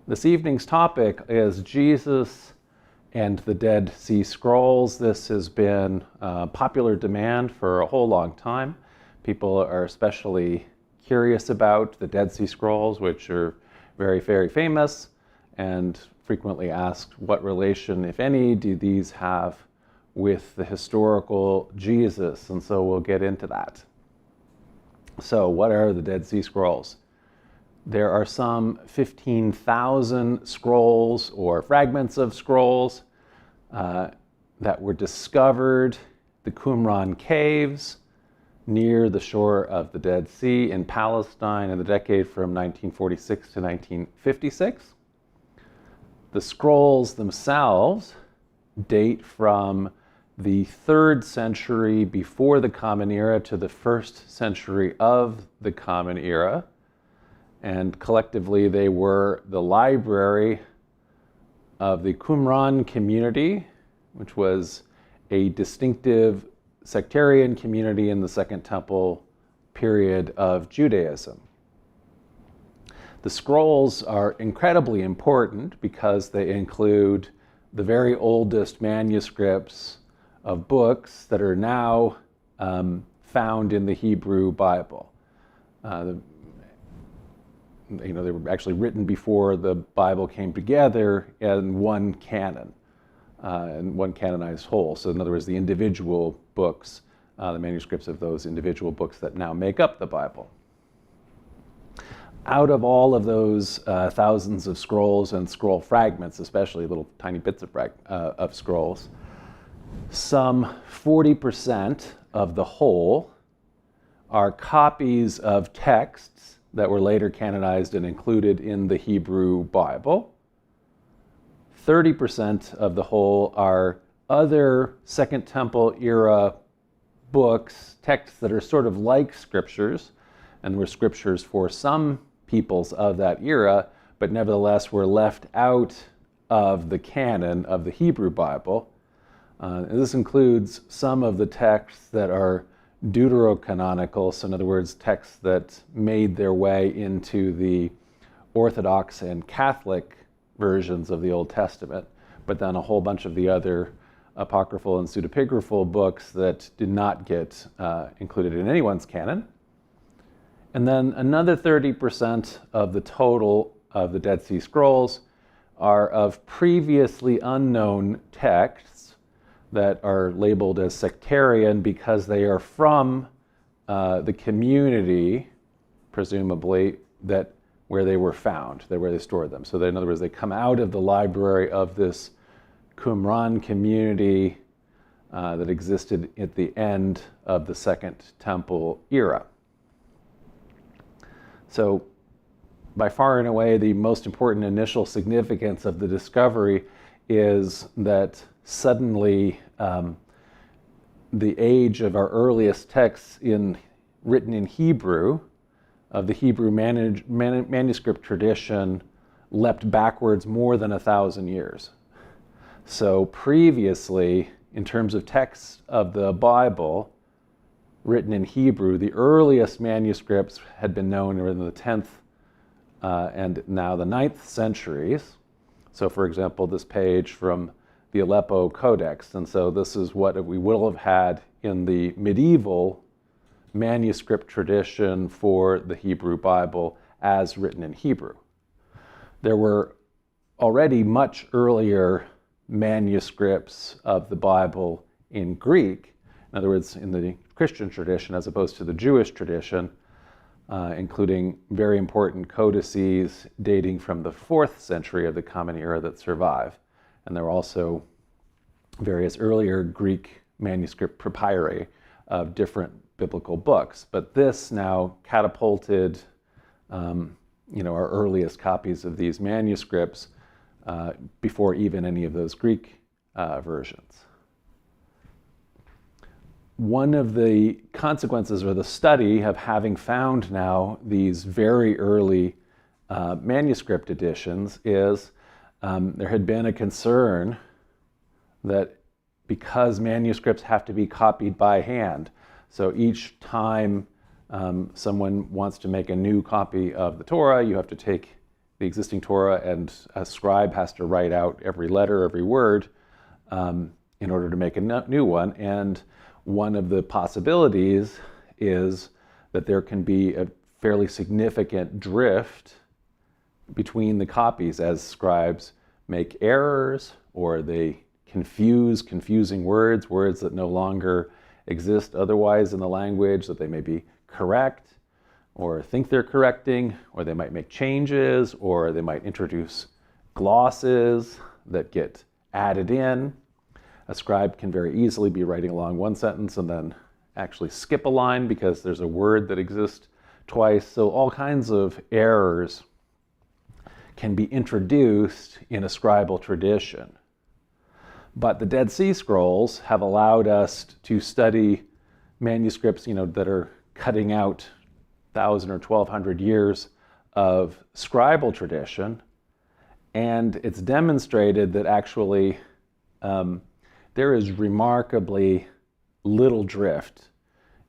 This evening's topic is Jesus and the Dead Sea Scrolls. This has been popular demand for a whole long time. People are especially curious about the Dead Sea Scrolls, which are very, very famous, and frequently asked what relation, if any, do these have with the historical Jesus? And so we'll get into that. So what are the Dead Sea Scrolls? There are some 15,000 scrolls or fragments of scrolls that were discovered the Qumran caves near the shore of the Dead Sea in Palestine in the decade from 1946 to 1956. The scrolls themselves date from the 3rd century before the Common Era to the 1st century of the Common Era. And collectively, they were the library of the Qumran community, which was a distinctive sectarian community in the Second Temple period of Judaism. The scrolls are incredibly important because they include the very oldest manuscripts of books that are now found in the Hebrew Bible. They were actually written before the Bible came together in one canon, in one canonized whole. So in other words, the individual books, the manuscripts of those individual books that now make up the Bible. Out of all of those thousands of scrolls and scroll fragments, especially little tiny bits of scrolls, some 40% of the whole are copies of texts that were later canonized and included in the Hebrew Bible. 30% of the whole are other Second Temple era books, texts that are sort of like scriptures, and were scriptures for some peoples of that era, but nevertheless were left out of the canon of the Hebrew Bible. And this includes some of the texts that are deuterocanonical, so in other words, texts that made their way into the Orthodox and Catholic versions of the Old Testament, but then a whole bunch of the other apocryphal and pseudepigraphal books that did not get included in anyone's canon. And then another 30% of the total of the Dead Sea Scrolls are of previously unknown texts that are labeled as sectarian because they are from the community, presumably, where they were found, where they stored them. So that, in other words, they come out of the library of this Qumran community that existed at the end of the Second Temple era. So by far and away, the most important initial significance of the discovery is that suddenly the age of our earliest texts written in Hebrew, of the Hebrew manuscript tradition, leapt backwards more than 1,000 years. So previously, in terms of texts of the Bible written in Hebrew, the earliest manuscripts had been known in the 10th and now the 9th centuries. So for example, this page from the Aleppo Codex. And so this is what we will have had in the medieval manuscript tradition for the Hebrew Bible as written in Hebrew. There were already much earlier manuscripts of the Bible in Greek, in other words, in the Christian tradition as opposed to the Jewish tradition, including very important codices dating from the 4th century of the Common Era that survive. And there were also various earlier Greek manuscript papyri of different biblical books. But this now catapulted our earliest copies of these manuscripts before even any of those Greek versions. One of the consequences or the study of having found now these very early manuscript editions is there had been a concern that because manuscripts have to be copied by hand, so each time someone wants to make a new copy of the Torah, you have to take the existing Torah, and a scribe has to write out every letter, every word, in order to make a new one. And one of the possibilities is that there can be a fairly significant drift between the copies as scribes make errors, or they confusing words that no longer exist otherwise in the language, that they may be correct or think they're correcting, or they might make changes, or they might introduce glosses that get added in. A scribe can very easily be writing along one sentence and then actually skip a line because there's a word that exists twice. So all kinds of errors can be introduced in a scribal tradition. But the Dead Sea Scrolls have allowed us to study manuscripts, that are cutting out 1,000 or 1,200 years of scribal tradition, and it's demonstrated that actually there is remarkably little drift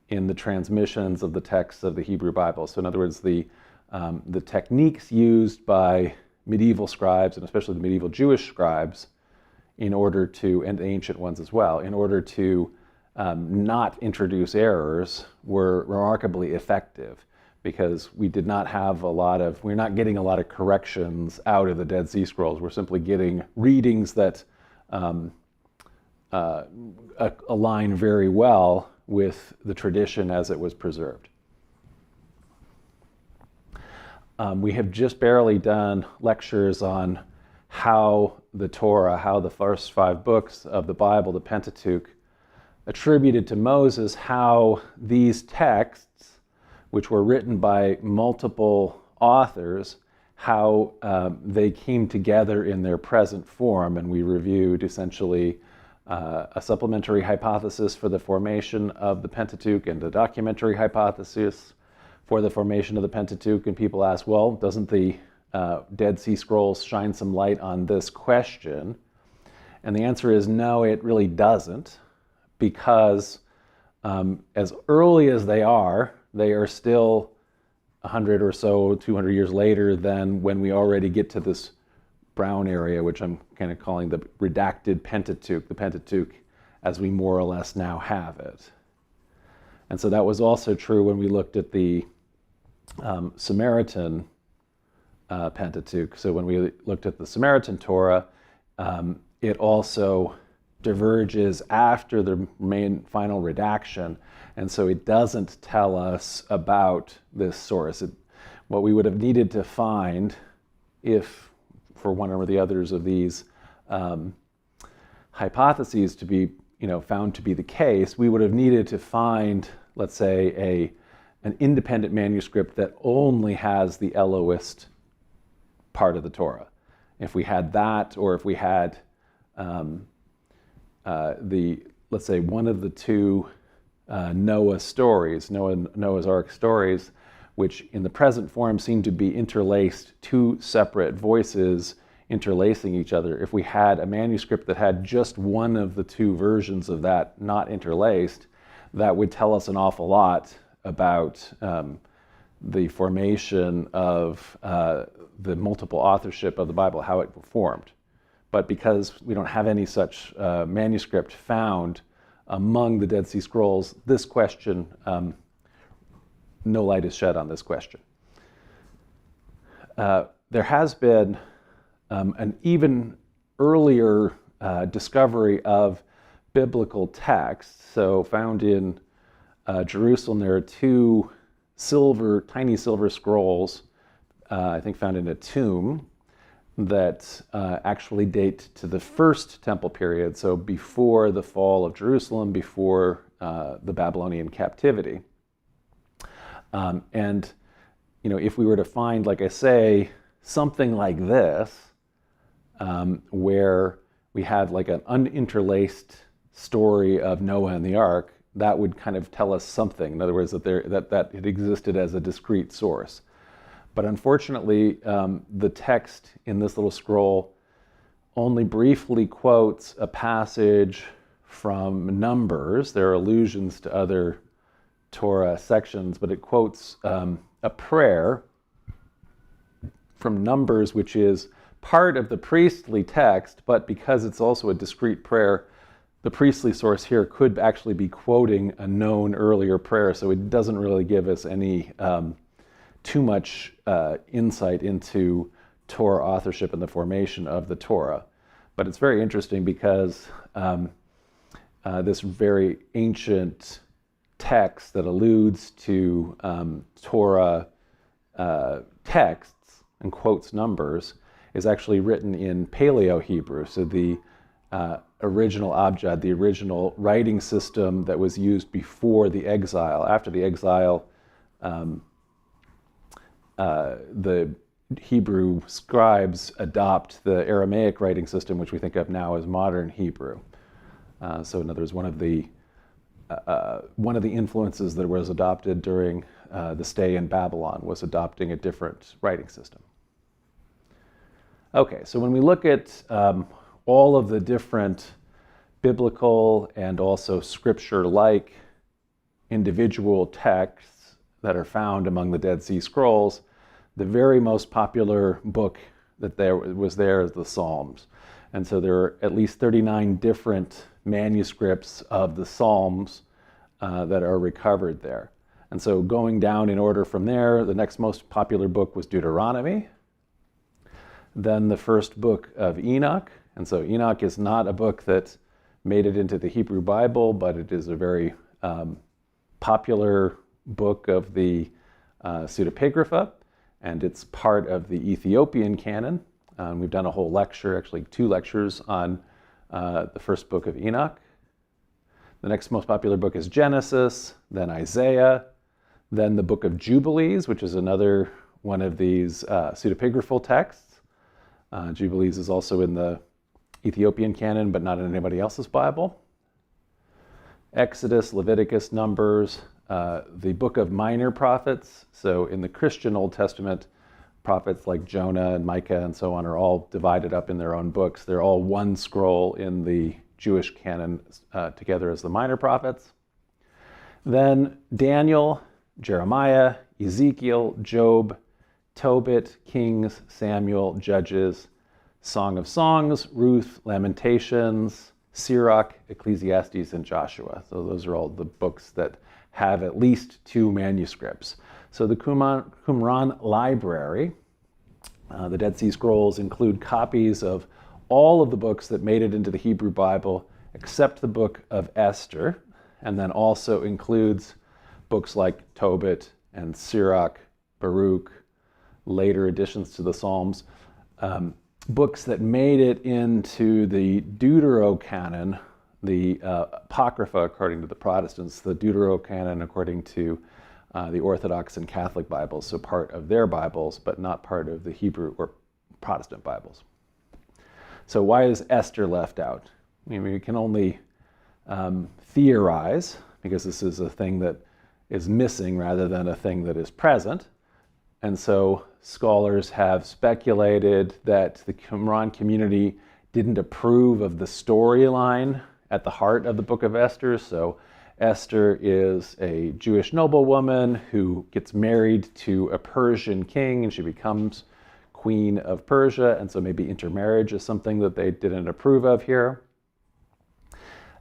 in the transmissions of the texts of the Hebrew Bible. So in other words, the techniques used by medieval scribes, and especially the medieval Jewish scribes, and ancient ones as well, in order to not introduce errors, were remarkably effective, because we're not getting a lot of corrections out of the Dead Sea Scrolls. We're simply getting readings that align very well with the tradition as it was preserved. We have just barely done lectures on how the Torah, how the first 5 books of the Bible, the Pentateuch, attributed to Moses, how these texts, which were written by multiple authors, how they came together in their present form. And we reviewed essentially a supplementary hypothesis for the formation of the Pentateuch and a documentary hypothesis for the formation of the Pentateuch. And people ask, well, doesn't the Dead Sea Scrolls shine some light on this question? And the answer is no, it really doesn't, because as early as they are still 100 or so, 200 years later than when we already get to this brown area, which I'm kind of calling the redacted Pentateuch, the Pentateuch as we more or less now have it. And so that was also true when we looked at the Samaritan Pentateuch. So when we looked at the Samaritan Torah, it also diverges after the main final redaction, and so it doesn't tell us about this source. What we would have needed to find, if for one or the others of these hypotheses to be found to be the case, we would have needed to find, let's say, an independent manuscript that only has the Elohist part of the Torah. If we had that, or if we had let's say one of the 2 Noah's Ark stories, which in the present form seem to be interlaced, 2 separate voices interlacing each other. If we had a manuscript that had just one of the 2 versions of that not interlaced, that would tell us an awful lot about the formation of the multiple authorship of the Bible, how it formed. But because we don't have any such manuscript found among the Dead Sea Scrolls, this question, no light is shed on this question. There has been an even earlier discovery of biblical texts. So found in Jerusalem, there are 2 tiny silver scrolls, I think found in a tomb, that actually date to the first temple period, so before the fall of Jerusalem, before the Babylonian captivity. And if we were to find, like I say, something like this, where we have like an uninterlaced story of Noah and the Ark, that would kind of tell us something. In other words, that it existed as a discrete source. But unfortunately, the text in this little scroll only briefly quotes a passage from Numbers. There are allusions to other Torah sections, but it quotes a prayer from Numbers, which is part of the priestly text, but because it's also a discrete prayer, the priestly source here could actually be quoting a known earlier prayer, so it doesn't really give us any too much insight into Torah authorship and the formation of the Torah. But it's very interesting because this very ancient text that alludes to Torah texts and quotes Numbers is actually written in Paleo-Hebrew, so the original abjad, the original writing system that was used before the exile. After the exile, the Hebrew scribes adopt the Aramaic writing system, which we think of now as modern Hebrew. So in other words, one of the influences that was adopted during the stay in Babylon was adopting a different writing system. Okay, so when we look at all of the different biblical and also scripture-like individual texts that are found among the Dead Sea Scrolls, the very most popular book that was there is the Psalms. And so there are at least 39 different manuscripts of the Psalms that are recovered there. And so going down in order from there, the next most popular book was Deuteronomy, then the first book of Enoch. And so Enoch is not a book that made it into the Hebrew Bible, but it is a very popular book of the pseudepigrapha, and it's part of the Ethiopian canon. We've done a whole lecture, actually 2 lectures, on the first book of Enoch. The next most popular book is Genesis, then Isaiah, then the book of Jubilees, which is another one of these pseudepigraphal texts. Jubilees is also in the Ethiopian canon, but not in anybody else's Bible. Exodus, Leviticus, Numbers, the book of minor prophets. So in the Christian Old Testament, prophets like Jonah and Micah and so on are all divided up in their own books. They're all one scroll in the Jewish canon together as the minor prophets. Then Daniel, Jeremiah, Ezekiel, Job, Tobit, Kings, Samuel, Judges, Song of Songs, Ruth, Lamentations, Sirach, Ecclesiastes, and Joshua. So those are all the books that have at least 2 manuscripts. So the Qumran library, the Dead Sea Scrolls, include copies of all of the books that made it into the Hebrew Bible, except the book of Esther, and then also includes books like Tobit and Sirach, Baruch, later additions to the Psalms, books that made it into the Deuterocanon, the Apocrypha according to the Protestants, the Deuterocanon according to the Orthodox and Catholic Bibles, so part of their Bibles, but not part of the Hebrew or Protestant Bibles. So why is Esther left out? I mean, we can only theorize, because this is a thing that is missing rather than a thing that is present. And so scholars have speculated that the Qumran community didn't approve of the storyline at the heart of the book of Esther. So Esther is a Jewish noblewoman who gets married to a Persian king, and she becomes queen of Persia. And so maybe intermarriage is something that they didn't approve of here.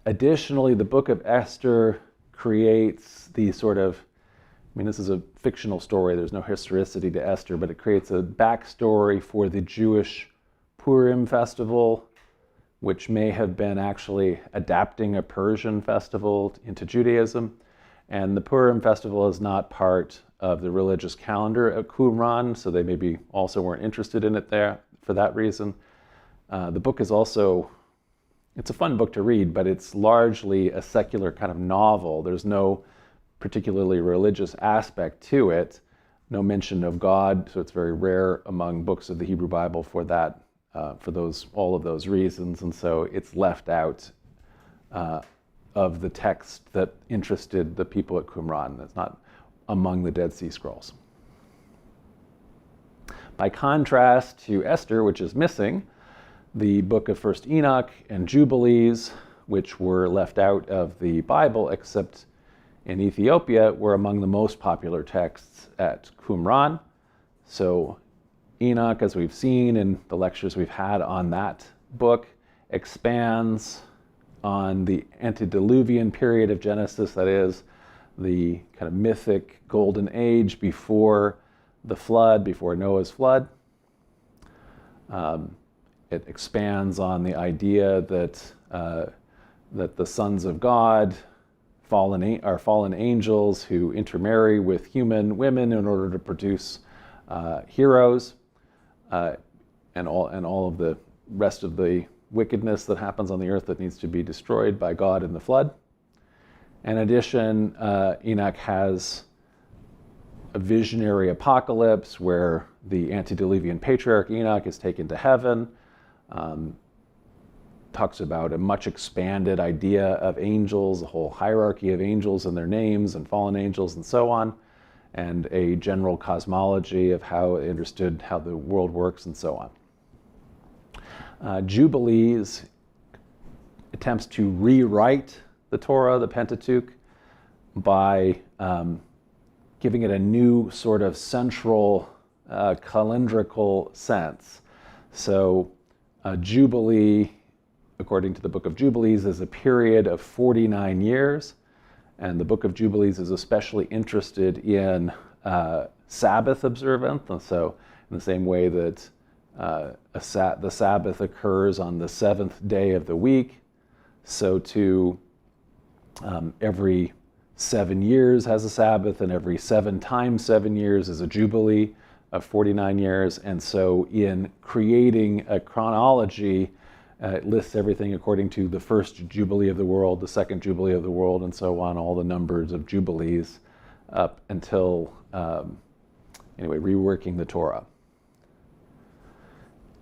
Additionally, the book of Esther creates the sort of, I mean, this is a fictional story, there's no historicity to Esther, but it creates a backstory for the Jewish Purim festival, which may have been actually adapting a Persian festival into Judaism. And the Purim festival is not part of the religious calendar at Qumran, so they maybe also weren't interested in it there for that reason. The book is also, it's a fun book to read, but it's largely a secular kind of novel. There's no particularly religious aspect to it, no mention of God, so it's very rare among books of the Hebrew Bible for that, for all of those reasons, and so it's left out of the text that interested the people at Qumran. It's not among the Dead Sea Scrolls. By contrast to Esther, which is missing, the book of First Enoch and Jubilees, which were left out of the Bible except in Ethiopia, were among the most popular texts at Qumran. So Enoch, as we've seen in the lectures we've had on that book, expands on the antediluvian period of Genesis, that is, the kind of mythic golden age before the flood, before Noah's flood. It expands on the idea that the sons of God are fallen angels who intermarry with human women in order to produce heroes, and all of the rest of the wickedness that happens on the earth that needs to be destroyed by God in the flood. In addition, Enoch has a visionary apocalypse where the antediluvian patriarch Enoch is taken to heaven. Talks about a much expanded idea of angels, a whole hierarchy of angels and their names and fallen angels and so on, and a general cosmology of how they understood how the world works and so on. Jubilees attempts to rewrite the Torah, the Pentateuch, by giving it a new sort of central calendrical sense. So Jubilee, according to the Book of Jubilees, is a period of 49 years. And the Book of Jubilees is especially interested in Sabbath observance. And so in the same way that the Sabbath occurs on the seventh day of the week, so too every 7 years has a Sabbath, and every 7 times 7 years is a Jubilee of 49 years. And so in creating a chronology, it lists everything according to the first Jubilee of the world, the second Jubilee of the world, and so on, all the numbers of Jubilees up until, reworking the Torah.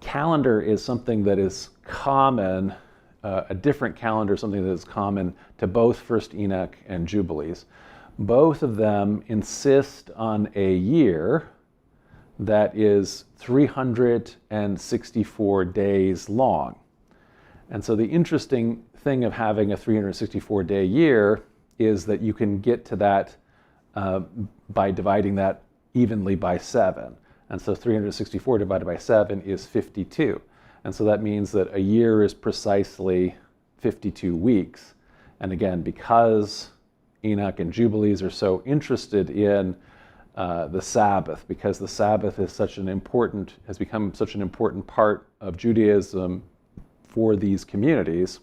Calendar is something that is common, a different calendar, something that is common to both First Enoch and Jubilees. Both of them insist on a year that is 364 days long. And so the interesting thing of having a 364-day year is that you can get to that by dividing that evenly by 7. And so 364 divided by 7 is 52. And so that means that a year is precisely 52 weeks. And again, because Enoch and Jubilees are so interested in the Sabbath, because the Sabbath is has become such an important part of Judaism for these communities,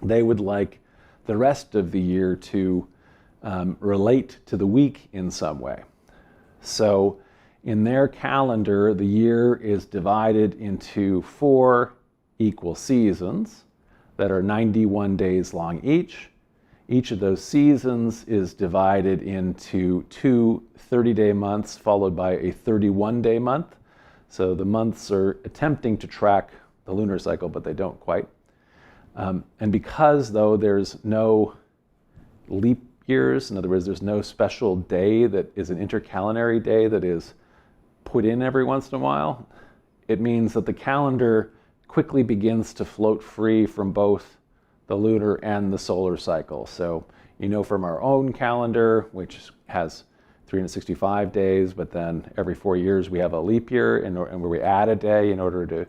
they would like the rest of the year to relate to the week in some way. So in their calendar, the year is divided into 4 equal seasons that are 91 days long each. Each of those seasons is divided into 2 30-day months followed by a 31-day month. So the months are attempting to track the lunar cycle, but they don't quite. And because, though, there's no leap years, in other words, there's no special day that is an intercalendary day that is put in every once in a while, it means that the calendar quickly begins to float free from both the lunar and the solar cycle. So from our own calendar, which has 365 days, but then every 4 years we have a leap year and where we add a day in order to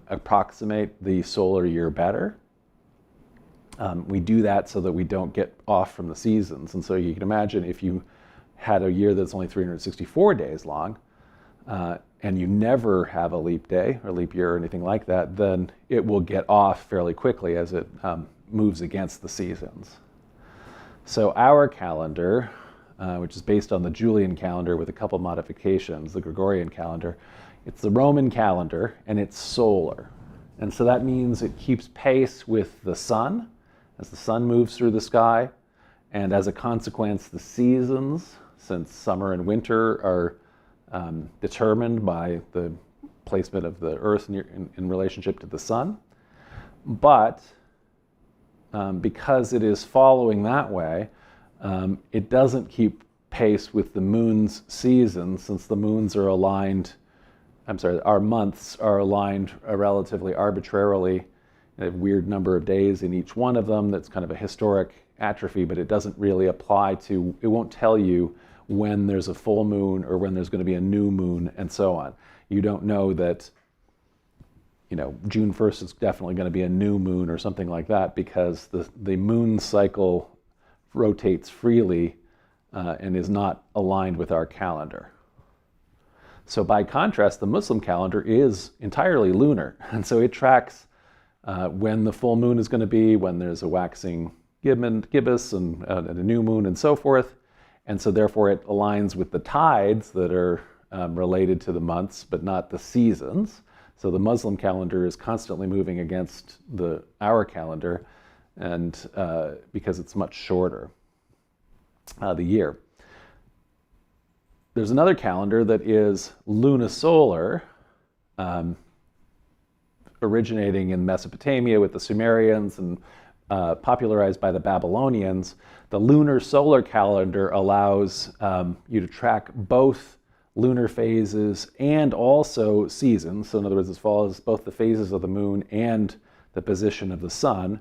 approximate the solar year better. We do that so that we don't get off from the seasons. And so you can imagine if you had a year that's only 364 days long, and you never have a leap day or leap year or anything like that, then it will get off fairly quickly as it moves against the seasons. So our calendar, which is based on the Julian calendar with a couple modifications, the Gregorian calendar, it's the Roman calendar and it's solar. And so that means it keeps pace with the sun as the sun moves through the sky. And as a consequence, the seasons, since summer and winter are determined by the placement of the earth in relationship to the sun. But because it is following that way, it doesn't keep pace with the moon's seasons, since the moons are aligned, our months are aligned relatively arbitrarily, a weird number of days in each one of them. That's kind of a historic atrophy, but it doesn't really apply it won't tell you when there's a full moon or when there's going to be a new moon and so on. you don't know that, June 1st is definitely going to be a new moon or something like that, because the moon cycle rotates freely and is not aligned with our calendar. So by contrast, the Muslim calendar is entirely lunar, and so it tracks when the full moon is going to be, when there's a waxing gibbous and a new moon and so forth. And so therefore it aligns with the tides that are related to the months, but not the seasons. So the Muslim calendar is constantly moving against our calendar, and because it's much shorter, the year. There's another calendar that is lunisolar, originating in Mesopotamia with the Sumerians and popularized by the Babylonians. The lunar solar calendar allows you to track both lunar phases and also seasons. So in other words, it follows both the phases of the moon and the position of the sun.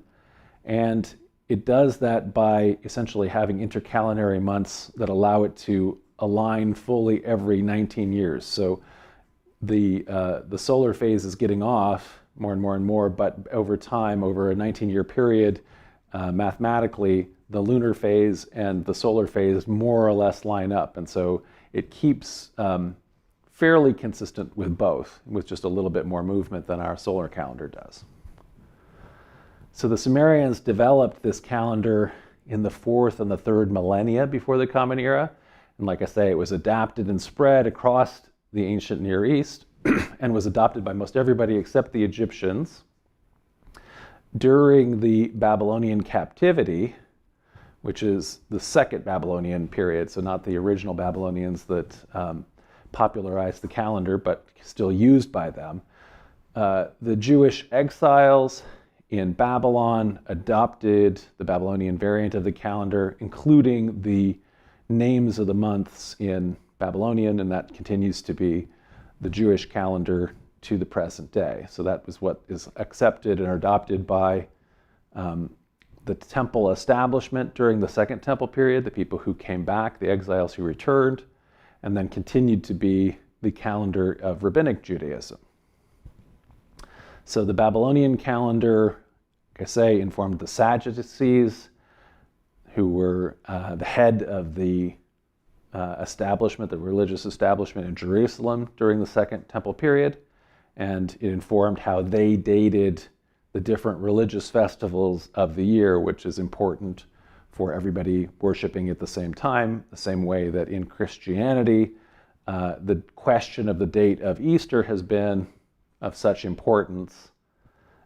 And it does that by essentially having intercalary months that allow it to align fully every 19 years. So the solar phase is getting off more and more and more, but over time, over a 19-year period, mathematically, the lunar phase and the solar phase more or less line up. And so it keeps fairly consistent with both, with just a little bit more movement than our solar calendar does. So the Sumerians developed this calendar in the 4th and the 3rd millennia before the Common Era. And like I say, it was adapted and spread across the ancient Near East and was adopted by most everybody except the Egyptians. During the Babylonian captivity, which is the second Babylonian period, so not the original Babylonians that popularized the calendar, but still used by them, the Jewish exiles in Babylon adopted the Babylonian variant of the calendar, including the names of the months in Babylonian, and that continues to be the Jewish calendar to the present day. So that was what is accepted and adopted by the temple establishment during the Second Temple period, the people who came back, the exiles who returned, and then continued to be the calendar of Rabbinic Judaism. So the Babylonian calendar, like I say, informed the Sadducees, who were the head of the establishment, the religious establishment in Jerusalem during the Second Temple period, and it informed how they dated the different religious festivals of the year, which is important for everybody worshiping at the same time, the same way that in Christianity, the question of the date of Easter has been of such importance.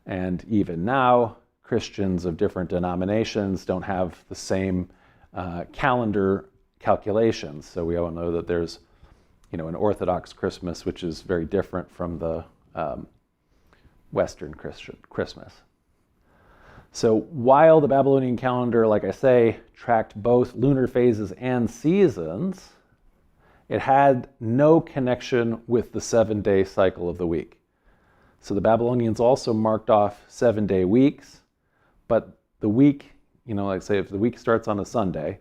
And even now, Christians of different denominations don't have the same calendar calculations. So we all know that there's, an Orthodox Christmas, which is very different from the Western Christian Christmas. So while the Babylonian calendar, like I say, tracked both lunar phases and seasons, it had no connection with the 7-day cycle of the week. So the Babylonians also marked off 7-day weeks, but the week, like say if the week starts on a Sunday,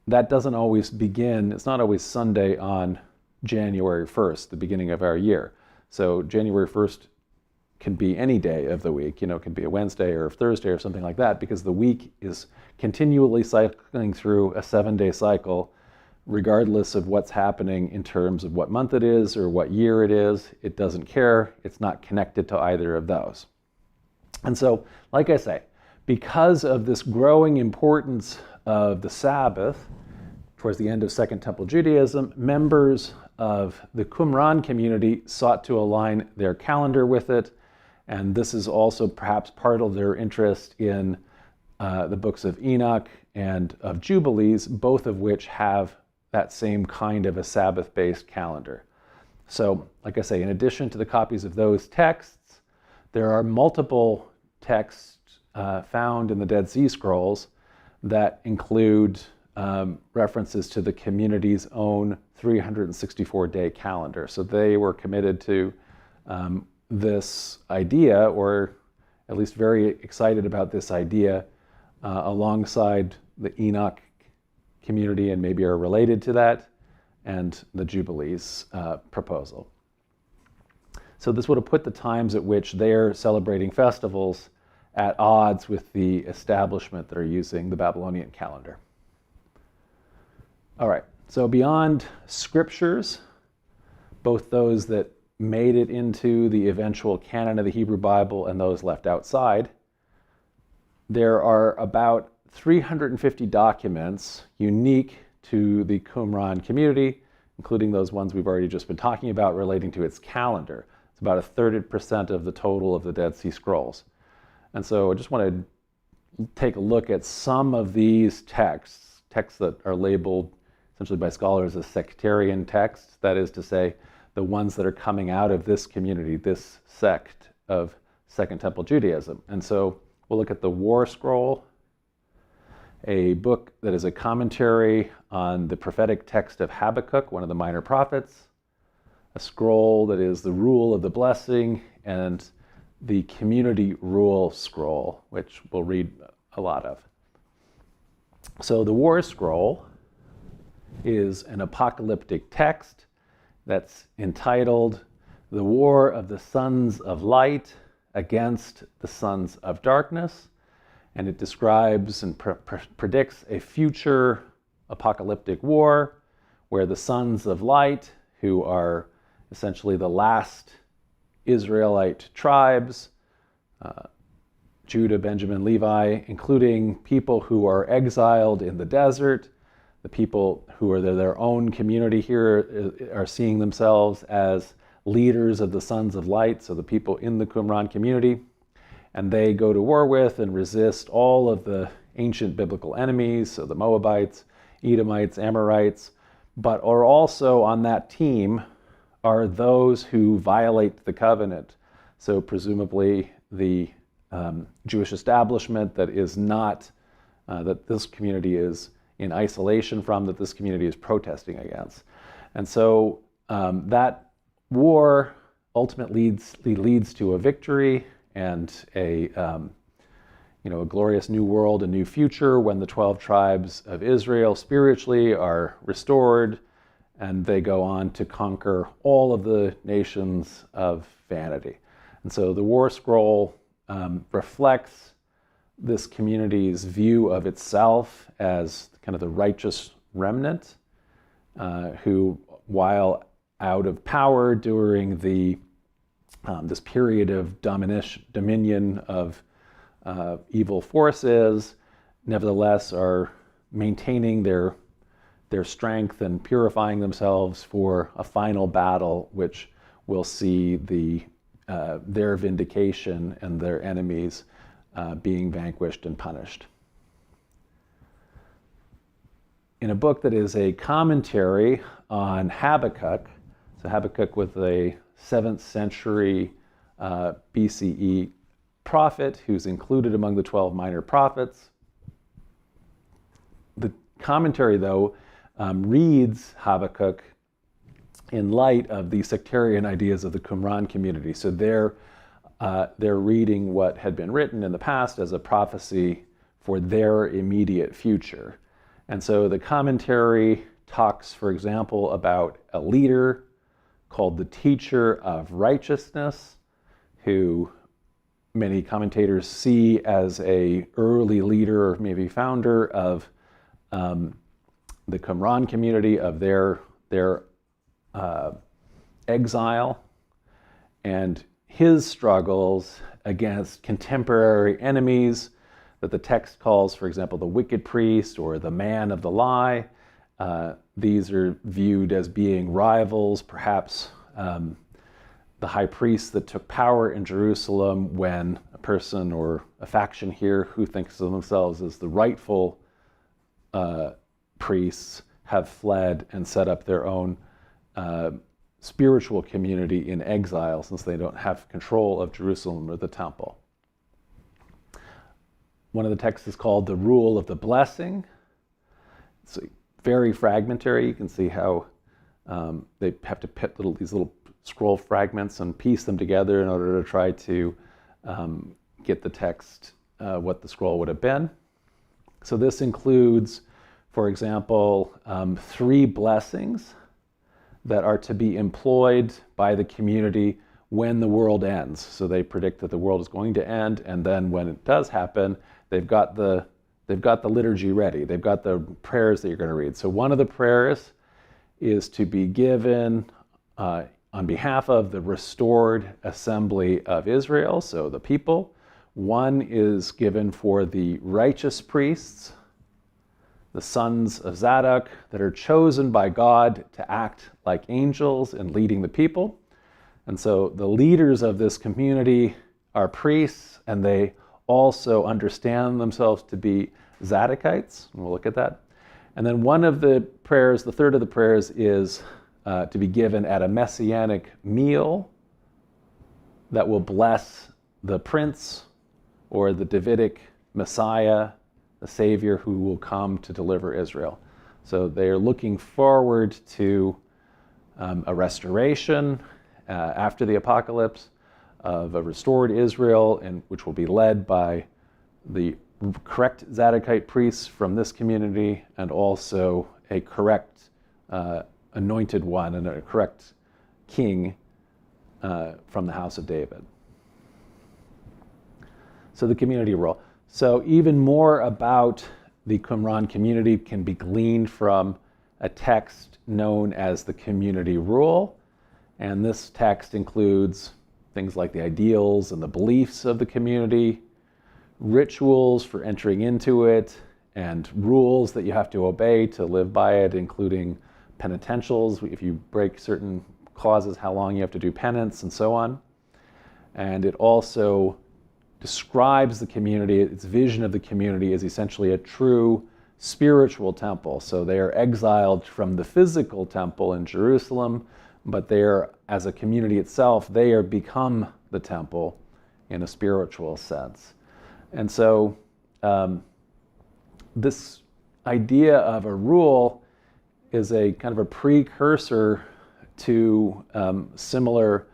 that doesn't always begin, it's not always Sunday on January 1st, the beginning of our year. So January 1st can be any day of the week, it can be a Wednesday or a Thursday or something like that, because the week is continually cycling through a 7-day cycle, regardless of what's happening in terms of what month it is or what year it is. It doesn't care. It's not connected to either of those. And so, like I say, because of this growing importance of the Sabbath towards the end of Second Temple Judaism, members of the Qumran community sought to align their calendar with it. And this is also perhaps part of their interest in the books of Enoch and of Jubilees, both of which have that same kind of a Sabbath-based calendar. So, like I say, in addition to the copies of those texts, there are multiple texts found in the Dead Sea Scrolls that include references to the community's own 364-day calendar. So they were committed to this idea, or at least very excited about this idea, alongside the Enoch community, and maybe are related to that, and the Jubilees proposal. So this would have put the times at which they're celebrating festivals at odds with the establishment that are using the Babylonian calendar. All right, so beyond scriptures, both those that made it into the eventual canon of the Hebrew Bible and those left outside, there are about 350 documents unique to the Qumran community, including those ones we've already just been talking about relating to its calendar. It's about 30% of the total of the Dead Sea Scrolls. And so I just want to take a look at some of these texts that are labeled essentially by scholars as sectarian texts, that is to say, the ones that are coming out of this community, this sect of Second Temple Judaism. And so we'll look at the War Scroll, a book that is a commentary on the prophetic text of Habakkuk, one of the minor prophets, a scroll that is the Rule of the Blessing, and the Community Rule Scroll, which we'll read a lot of. So the War Scroll is an apocalyptic text that's entitled The War of the Sons of Light Against the Sons of Darkness, and it describes and predicts a future apocalyptic war where the sons of light, who are essentially the last Israelite tribes, Judah, Benjamin, Levi, including people who are exiled in the desert, the people who are their own community here are seeing themselves as leaders of the sons of light, so the people in the Qumran community, and they go to war with and resist all of the ancient biblical enemies, so the Moabites, Edomites, Amorites, but are also on that team are those who violate the covenant. So presumably the Jewish establishment that is not, that this community is in isolation from, that this community is protesting against. And so that war ultimately leads to a victory and a glorious new world, a new future when the 12 tribes of Israel spiritually are restored, and they go on to conquer all of the nations of vanity. And so the War Scroll reflects this community's view of itself as kind of the righteous remnant who, while out of power during the this period of dominion of evil forces, nevertheless are maintaining their strength and purifying themselves for a final battle, which will see their vindication and their enemies being vanquished and punished. In a book that is a commentary on Habakkuk, so Habakkuk was a 7th century BCE prophet who's included among the 12 minor prophets. The commentary, though, reads Habakkuk in light of the sectarian ideas of the Qumran community. So they're reading what had been written in the past as a prophecy for their immediate future. And so the commentary talks, for example, about a leader called the Teacher of Righteousness, who many commentators see as a early leader or maybe founder of the Qumran community, of their exile, and his struggles against contemporary enemies that the text calls, for example, the wicked priest or the man of the lie. These are viewed as being rivals, perhaps the high priest that took power in Jerusalem when a person or a faction here who thinks of themselves as the rightful priests have fled and set up their own spiritual community in exile since they don't have control of Jerusalem or the temple. One of the texts is called the Rule of the Blessing. It's very fragmentary. You can see how they have to put these little scroll fragments and piece them together in order to try to get the text, what the scroll would have been. So this includes, for example, 3 blessings that are to be employed by the community when the world ends. So they predict that the world is going to end, and then when it does happen, they've got the liturgy ready. They've got the prayers that you're going to read. So one of the prayers is to be given on behalf of the restored assembly of Israel, so the people. One is given for the righteous priests, the sons of Zadok, that are chosen by God to act like angels in leading the people. And so the leaders of this community are priests, and they also understand themselves to be Zadokites. And we'll look at that. And then one of the prayers, the third of the prayers, is to be given at a messianic meal that will bless the prince or the Davidic Messiah, the Savior who will come to deliver Israel. So they are looking forward to a restoration after the apocalypse of a restored Israel, and which will be led by the correct Zadokite priests from this community, and also a correct anointed one and a correct king from the house of David. So the community role. So even more about the Qumran community can be gleaned from a text known as the community rule. And this text includes things like the ideals and the beliefs of the community, rituals for entering into it, and rules that you have to obey to live by it, including penitentials, if you break certain clauses, how long you have to do penance, and so on. And it also describes the community, its vision of the community as essentially a true spiritual temple. So they are exiled from the physical temple in Jerusalem, but they are, as a community itself, they are become the temple in a spiritual sense. And so this idea of a rule is a kind of a precursor to similar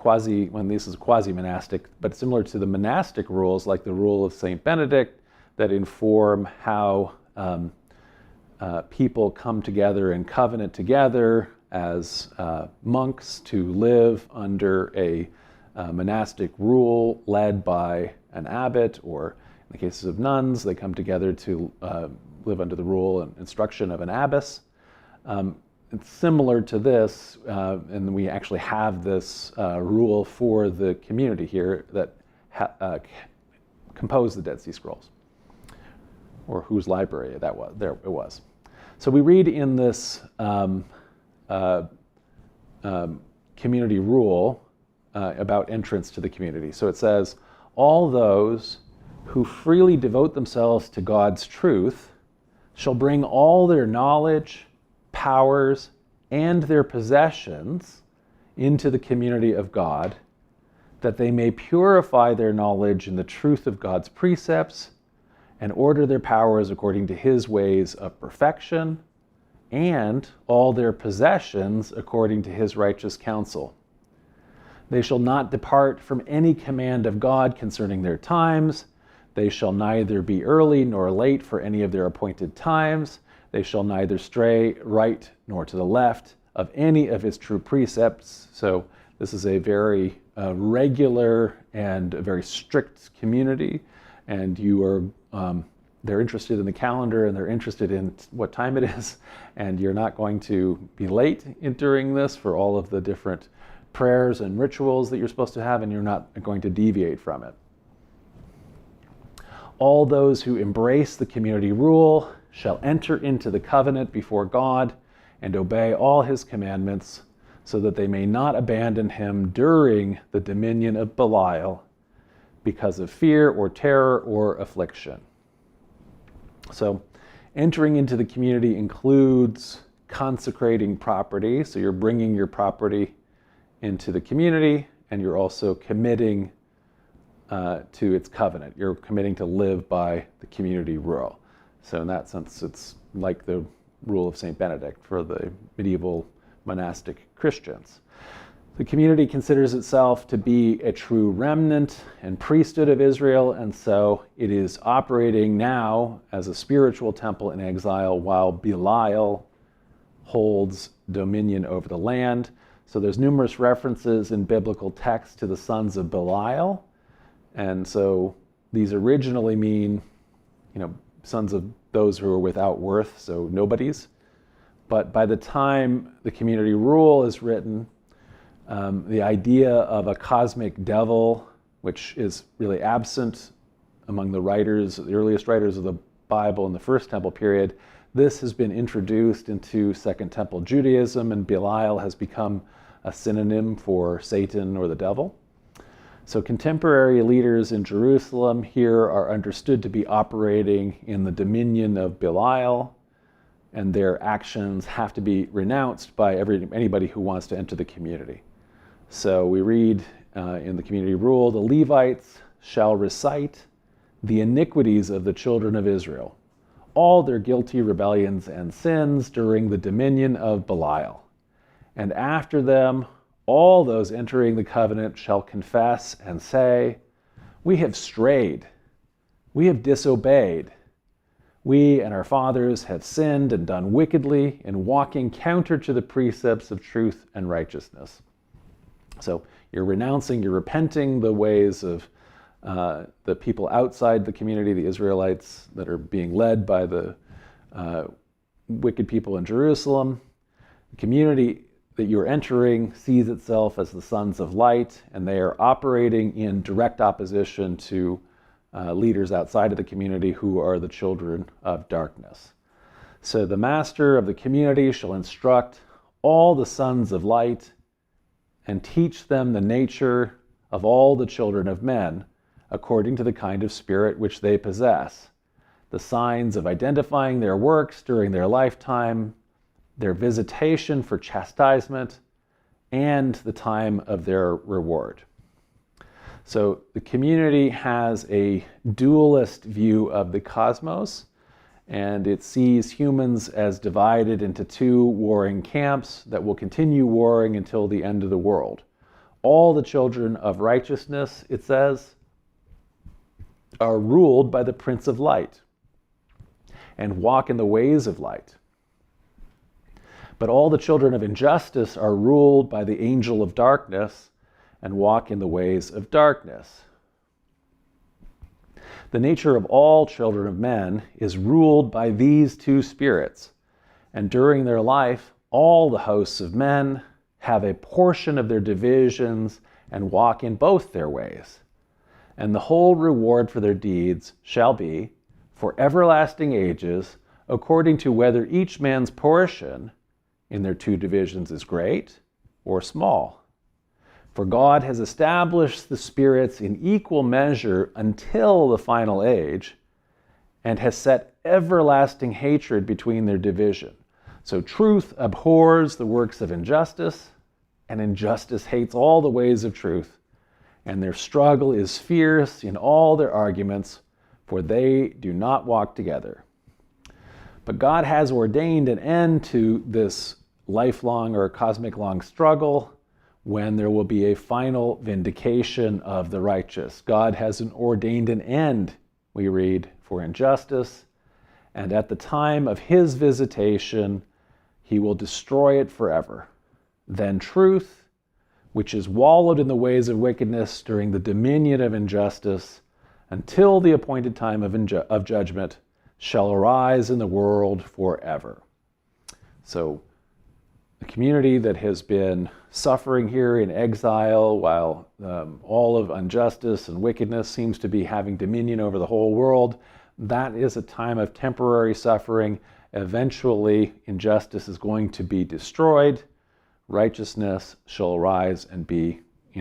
this is quasi-monastic, but similar to the monastic rules, like the rule of Saint Benedict, that inform how people come together and covenant together as monks to live under a monastic rule led by an abbot, or in the cases of nuns, they come together to live under the rule and instruction of an abbess. It's similar to this, and we actually have this rule for the community here that composed the Dead Sea Scrolls, or whose library that was. There it was. So we read in this community rule about entrance to the community. So it says, all those who freely devote themselves to God's truth shall bring all their knowledge, powers, and their possessions into the community of God, that they may purify their knowledge in the truth of God's precepts and order their powers according to his ways of perfection, and all their possessions according to his righteous counsel. They shall not depart from any command of God concerning their times. They shall neither be early nor late for any of their appointed times. They shall neither stray right nor to the left of any of his true precepts. So this is a very regular and a very strict community, and they're interested in the calendar, and they're interested in what time it is, and you're not going to be late during this for all of the different prayers and rituals that you're supposed to have, and you're not going to deviate from it. All those who embrace the community rule shall enter into the covenant before God and obey all his commandments, so that they may not abandon him during the dominion of Belial because of fear or terror or affliction. So entering into the community includes consecrating property. So you're bringing your property into the community, and you're also committing to its covenant. You're committing to live by the community rule. So in that sense, it's like the rule of Saint Benedict for the medieval monastic Christians. The community considers itself to be a true remnant and priesthood of Israel, and so it is operating now as a spiritual temple in exile while Belial holds dominion over the land. So there's numerous references in biblical texts to the sons of Belial. And so these originally mean, sons of those who are without worth, so nobodies. But by the time the community rule is written, the idea of a cosmic devil, which is really absent among the earliest writers of the Bible in the First Temple period, this has been introduced into Second Temple Judaism, and Belial has become a synonym for Satan or the devil. So contemporary leaders in Jerusalem here are understood to be operating in the dominion of Belial, and their actions have to be renounced by anybody who wants to enter the community. So we read in the community rule, the Levites shall recite the iniquities of the children of Israel, all their guilty rebellions and sins during the dominion of Belial. And after them, all those entering the covenant shall confess and say, we have strayed, we have disobeyed, we and our fathers have sinned and done wickedly in walking counter to the precepts of truth and righteousness. So you're renouncing, you're repenting the ways of the people outside the community, the Israelites that are being led by the wicked people in Jerusalem. The community that you're entering sees itself as the sons of light, and they are operating in direct opposition to leaders outside of the community who are the children of darkness. So the master of the community shall instruct all the sons of light and teach them the nature of all the children of men, according to the kind of spirit which they possess, the signs of identifying their works during their lifetime, their visitation for chastisement, and the time of their reward. So the community has a dualist view of the cosmos, and it sees humans as divided into two warring camps that will continue warring until the end of the world. All the children of righteousness, it says, are ruled by the Prince of Light and walk in the ways of light. But all the children of injustice are ruled by the angel of darkness and walk in the ways of darkness. The nature of all children of men is ruled by these two spirits, and during their life, all the hosts of men have a portion of their divisions and walk in both their ways. And the whole reward for their deeds shall be, for everlasting ages, according to whether each man's portion in their two divisions is great or small. For God has established the spirits in equal measure until the final age, and has set everlasting hatred between their division. So truth abhors the works of injustice, and injustice hates all the ways of truth, and their struggle is fierce in all their arguments, for they do not walk together. But God has ordained an end to this lifelong or cosmic long struggle when there will be a final vindication of the righteous. God has ordained an end, we read, for injustice, and at the time of his visitation, he will destroy it forever. Then truth, which is wallowed in the ways of wickedness during the dominion of injustice, until the appointed time of judgment, shall arise in the world forever. So, the community that has been suffering here in exile while all of injustice and wickedness seems to be having dominion over the whole world, that is a time of temporary suffering. Eventually, injustice is going to be destroyed. Righteousness shall arise and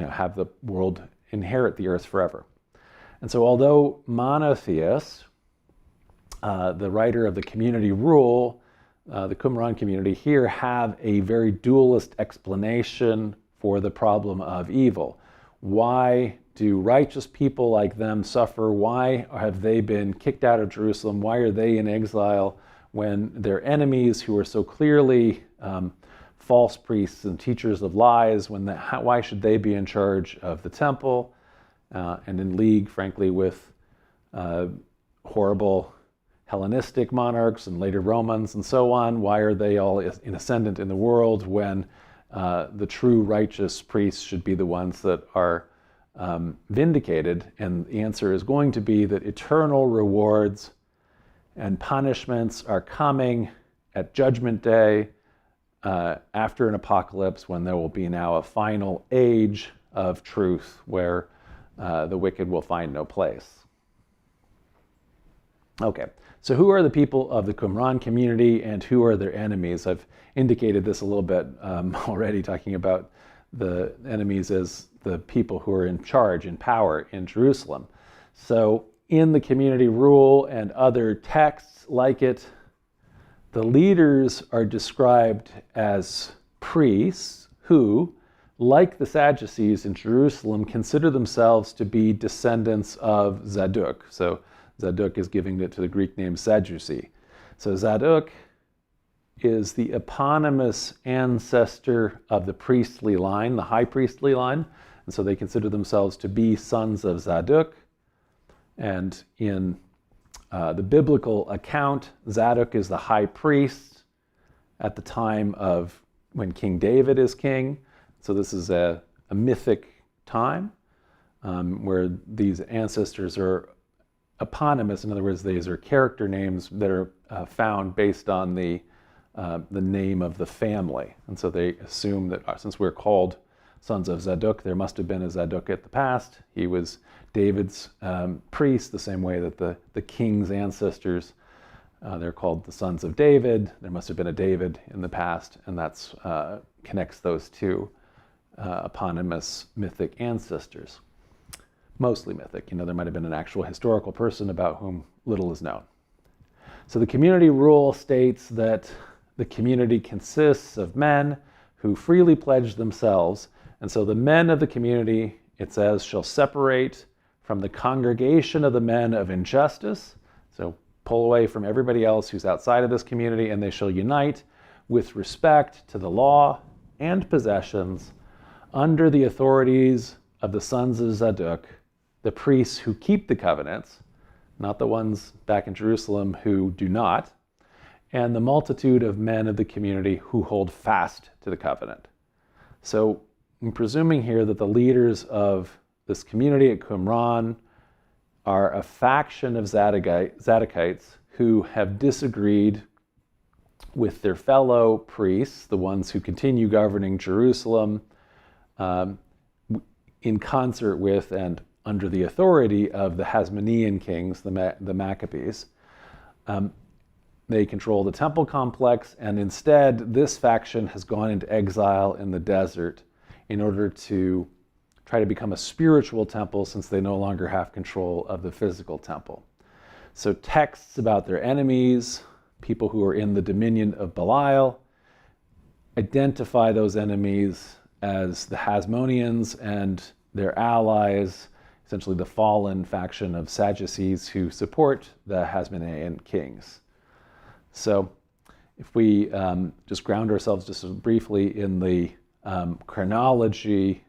have the world inherit the earth forever. And so although monotheists, the writer of the community rule, the Qumran community here, have a very dualist explanation for the problem of evil. Why do righteous people like them suffer? Why have they been kicked out of Jerusalem? Why are they in exile when their enemies, who are so clearly false priests and teachers of lies, why should they be in charge of the temple and in league, frankly, with horrible Hellenistic monarchs and later Romans and so on? Why are they all in ascendant in the world when the true righteous priests should be the ones that are vindicated. And the answer is going to be that eternal rewards and punishments are coming at Judgment Day, after an apocalypse, when there will be now a final age of truth where the wicked will find no place. Okay, so who are the people of the Qumran community and who are their enemies? I've indicated this a little bit already, talking about the enemies as the people who are in charge, in power in Jerusalem. So in the community rule and other texts like it, the leaders are described as priests who, like the Sadducees in Jerusalem, consider themselves to be descendants of Zadok. So Zadok is giving it to the Greek name Sadducee. So Zadok is the eponymous ancestor of the priestly line, the high priestly line. And so they consider themselves to be sons of Zadok. And in the biblical account, Zadok is the high priest at the time of when King David is king. So this is a mythic time where these ancestors are eponymous. In other words, these are character names that are found based on the name of the family. And so they assume that since we're called sons of Zadok, there must have been a Zadok at the past. He was David's priest, the same way that the king's ancestors, they're called the sons of David. There must have been a David in the past, and that's connects those two eponymous mythic ancestors. Mostly mythic. You know, there might have been an actual historical person about whom little is known. So the community rule states that the community consists of men who freely pledge themselves. And so the men of the community, it says, shall separate from the congregation of the men of injustice. So pull away from everybody else who's outside of this community, and they shall unite with respect to the law and possessions under the authorities of the sons of Zadok, the priests who keep the covenants, not the ones back in Jerusalem who do not, and the multitude of men of the community who hold fast to the covenant. So I'm presuming here that the leaders of this community at Qumran are a faction of Zadokites who have disagreed with their fellow priests, the ones who continue governing Jerusalem, in concert with and under the authority of the Hasmonean kings, the Maccabees. They control the temple complex, and instead this faction has gone into exile in the desert in order to try to become a spiritual temple, since they no longer have control of the physical temple. So texts about their enemies, people who are in the dominion of Belial, identify those enemies as the Hasmoneans and their allies, essentially the fallen faction of Sadducees who support the Hasmonean kings. So if we just ground ourselves just briefly in the chronology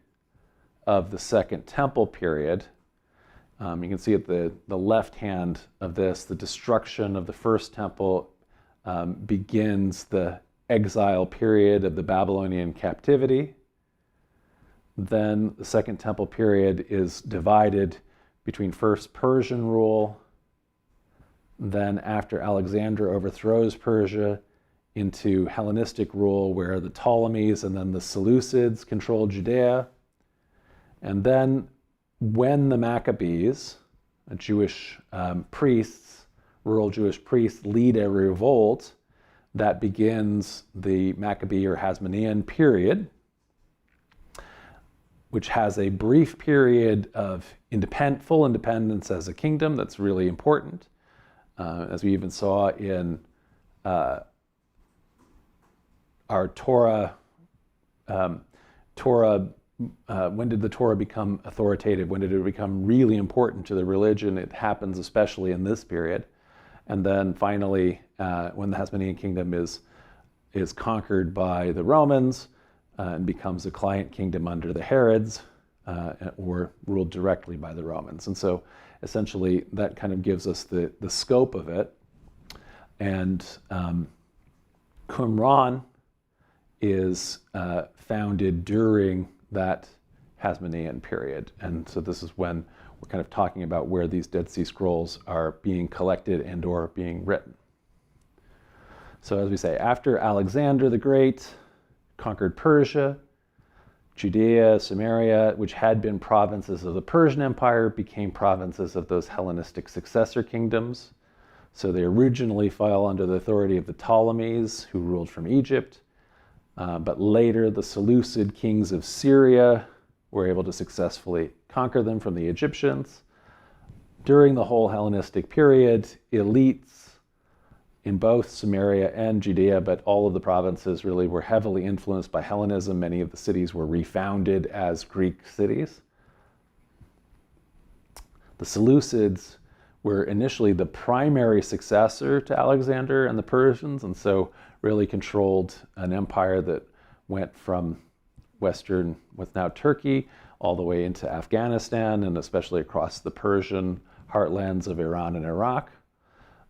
of the Second Temple period, you can see at the left hand of this, the destruction of the First Temple begins the exile period of the Babylonian captivity. Then the Second Temple period is divided between first Persian rule, then after Alexander overthrows Persia, into Hellenistic rule where the Ptolemies and then the Seleucids control Judea. And then when the Maccabees, Jewish priests, rural Jewish priests, lead a revolt, that begins the Maccabee or Hasmonean period, which has a brief period of full independence as a kingdom that's really important. As we even saw in our Torah, when did the Torah become authoritative? When did it become really important to the religion? It happens especially in this period. And then finally, when the Hasmonean kingdom is conquered by the Romans and becomes a client kingdom under the Herods, or ruled directly by the Romans. And so essentially that kind of gives us the scope of it. And Qumran is founded during that Hasmonean period. And so this is when we're kind of talking about where these Dead Sea Scrolls are being collected and or being written. So as we say, after Alexander the Great conquered Persia, Judea, Samaria, which had been provinces of the Persian Empire, became provinces of those Hellenistic successor kingdoms. So they originally fell under the authority of the Ptolemies, who ruled from Egypt. But later, the Seleucid kings of Syria were able to successfully conquer them from the Egyptians. During the whole Hellenistic period, elites in both Samaria and Judea, but all of the provinces really were heavily influenced by Hellenism. Many of the cities were refounded as Greek cities. The Seleucids were initially the primary successor to Alexander and the Persians, and so really controlled an empire that went from western, what's now Turkey, all the way into Afghanistan, and especially across the Persian heartlands of Iran and Iraq.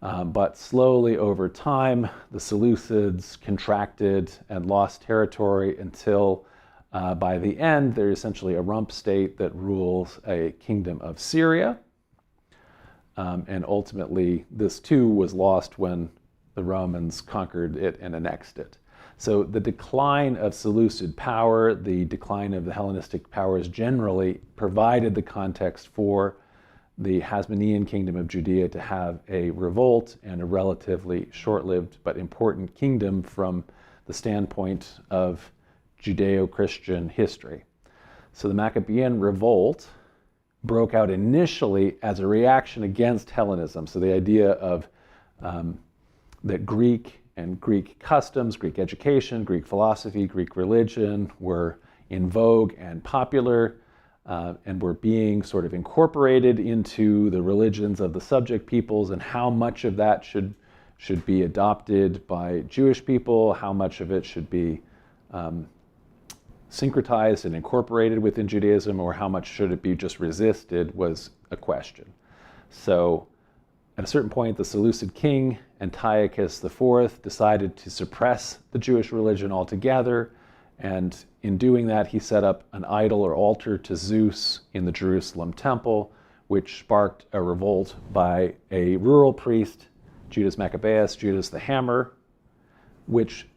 But slowly over time, the Seleucids contracted and lost territory until by the end, they're essentially a rump state that rules a kingdom of Syria. And ultimately, this too was lost when the Romans conquered it and annexed it. So the decline of Seleucid power, the decline of the Hellenistic powers generally provided the context for the Hasmonean kingdom of Judea to have a revolt and a relatively short-lived but important kingdom from the standpoint of Judeo-Christian history. So the Maccabean revolt broke out initially as a reaction against Hellenism. So the idea of that Greek and Greek customs, Greek education, Greek philosophy, Greek religion were in vogue and popular, and were being sort of incorporated into the religions of the subject peoples, and how much of that should be adopted by Jewish people, how much of it should be syncretized and incorporated within Judaism, or how much should it be just resisted, was a question. So at a certain point, the Seleucid king, Antiochus IV, decided to suppress the Jewish religion altogether, and in doing that, he set up an idol or altar to Zeus in the Jerusalem temple, which sparked a revolt by a rural priest, Judas Maccabeus, Judas the Hammer, which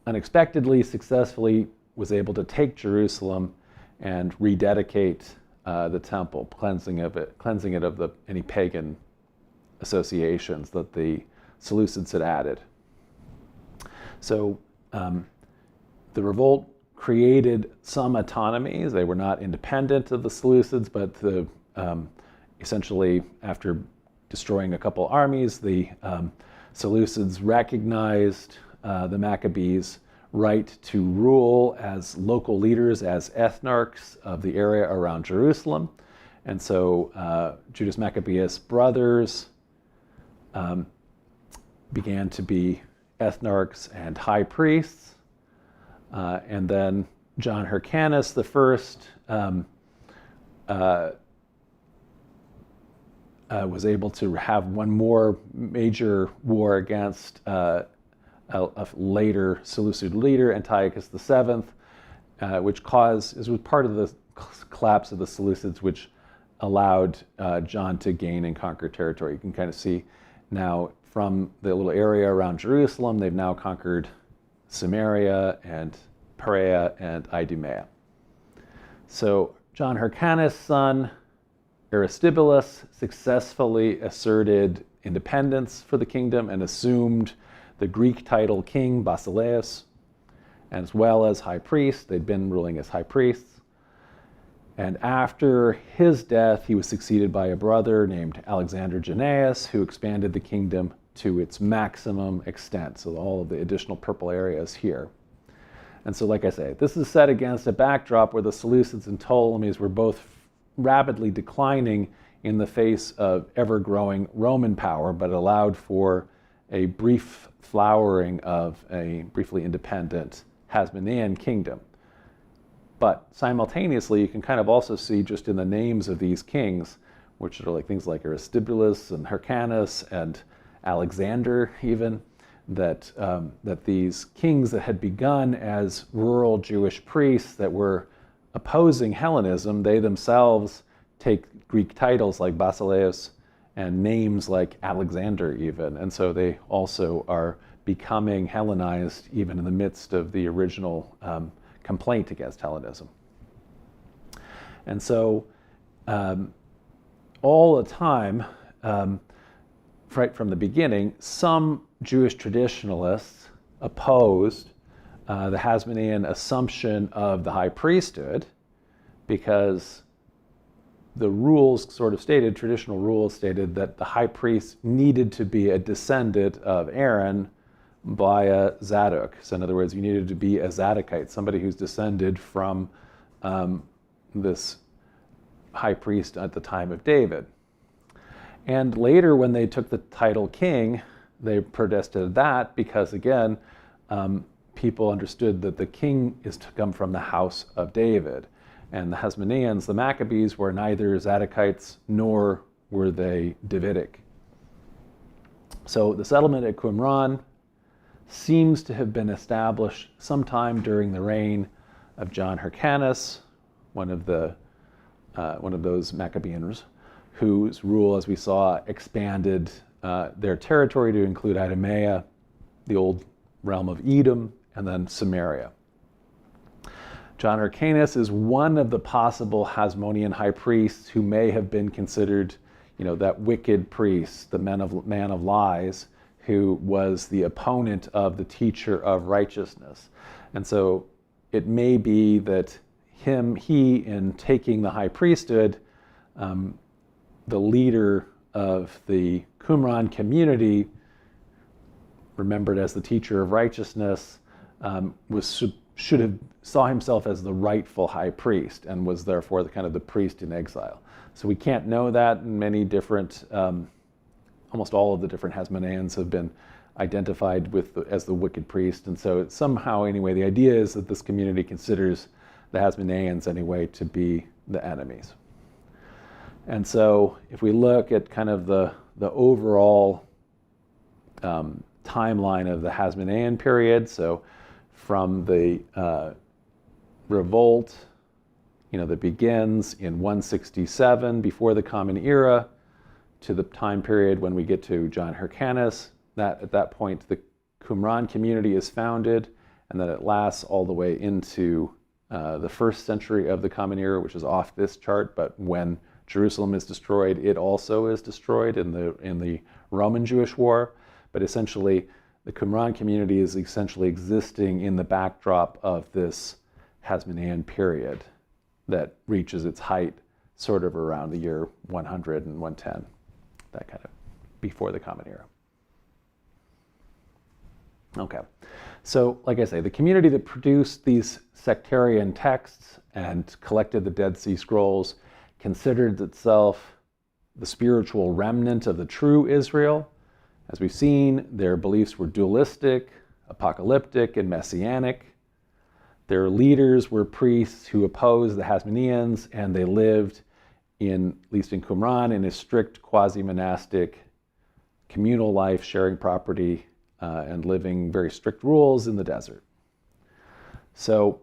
unexpectedly, successfully was able to take Jerusalem and rededicate the temple, cleansing it of any pagan associations that the Seleucids had added. So the revolt created some autonomies. They were not independent of the Seleucids, but essentially, after destroying a couple armies, the Seleucids recognized the Maccabees' right to rule as local leaders, as ethnarchs of the area around Jerusalem. And so Judas Maccabeus' brothers began to be ethnarchs and high priests. And then John Hyrcanus I was able to have one more major war against a later Seleucid leader, Antiochus VII, which was part of the collapse of the Seleucids, which allowed John to gain and conquer territory. You can kind of see now from the little area around Jerusalem, they've now conquered Samaria and Perea and Idumea. So John Hyrcanus' son, Aristobulus, successfully asserted independence for the kingdom and assumed the Greek title king, Basileus, as well as high priest. They'd been ruling as high priests. And after his death, he was succeeded by a brother named Alexander Jannaeus, who expanded the kingdom to its maximum extent. So all of the additional purple areas here. And so, like I say, this is set against a backdrop where the Seleucids and Ptolemies were both rapidly declining in the face of ever-growing Roman power, but allowed for a brief flowering of a briefly independent Hasmonean kingdom. But simultaneously, you can kind of also see just in the names of these kings, which are like things like Aristobulus and Hyrcanus and Alexander even, that these kings that had begun as rural Jewish priests that were opposing Hellenism, they themselves take Greek titles like Basileus and names like Alexander even. And so they also are becoming Hellenized even in the midst of the original complaint against Hellenism. And so all the time, right from the beginning, some Jewish traditionalists opposed the Hasmonean assumption of the high priesthood because the rules sort of stated, traditional rules stated that the high priest needed to be a descendant of Aaron by a Zadok. So in other words, you needed to be a Zadokite, somebody who's descended from this high priest at the time of David. And later when they took the title king, they protested that because, again, people understood that the king is to come from the house of David. And the Hasmoneans, the Maccabees, were neither Zadokites nor were they Davidic. So the settlement at Qumran seems to have been established sometime during the reign of John Hyrcanus, one of those Maccabeans, whose rule, as we saw, expanded their territory to include Idumea, the old realm of Edom, and then Samaria. John Hyrcanus is one of the possible Hasmonean high priests who may have been considered, that wicked priest, the man of lies, who was the opponent of the teacher of righteousness. And so it may be that he in taking the high priesthood, the leader of the Qumran community, remembered as the teacher of righteousness, should have saw himself as the rightful high priest and was therefore the priest in exile. So we can't know that. In many different, almost all of the different Hasmoneans have been identified as the wicked priest. And so somehow, anyway, the idea is that this community considers the Hasmoneans anyway to be the enemies. And so if we look at kind of the overall timeline of the Hasmonean period, so from the revolt, that begins in 167 before the Common Era to the time period when we get to John Hyrcanus, at that point the Qumran community is founded, and then it lasts all the way into the first century of the Common Era, which is off this chart, but when Jerusalem is destroyed, it also is destroyed in the Roman Jewish War. But essentially, the Qumran community is essentially existing in the backdrop of this Hasmonean period that reaches its height sort of around the year 100 and 110, that kind of before the Common Era. Okay, so like I say, the community that produced these sectarian texts and collected the Dead Sea Scrolls considered itself the spiritual remnant of the true Israel. As we've seen, their beliefs were dualistic, apocalyptic, and messianic. Their leaders were priests who opposed the Hasmoneans, and they lived, at least in Qumran, in a strict quasi-monastic communal life, sharing property and living very strict rules in the desert. So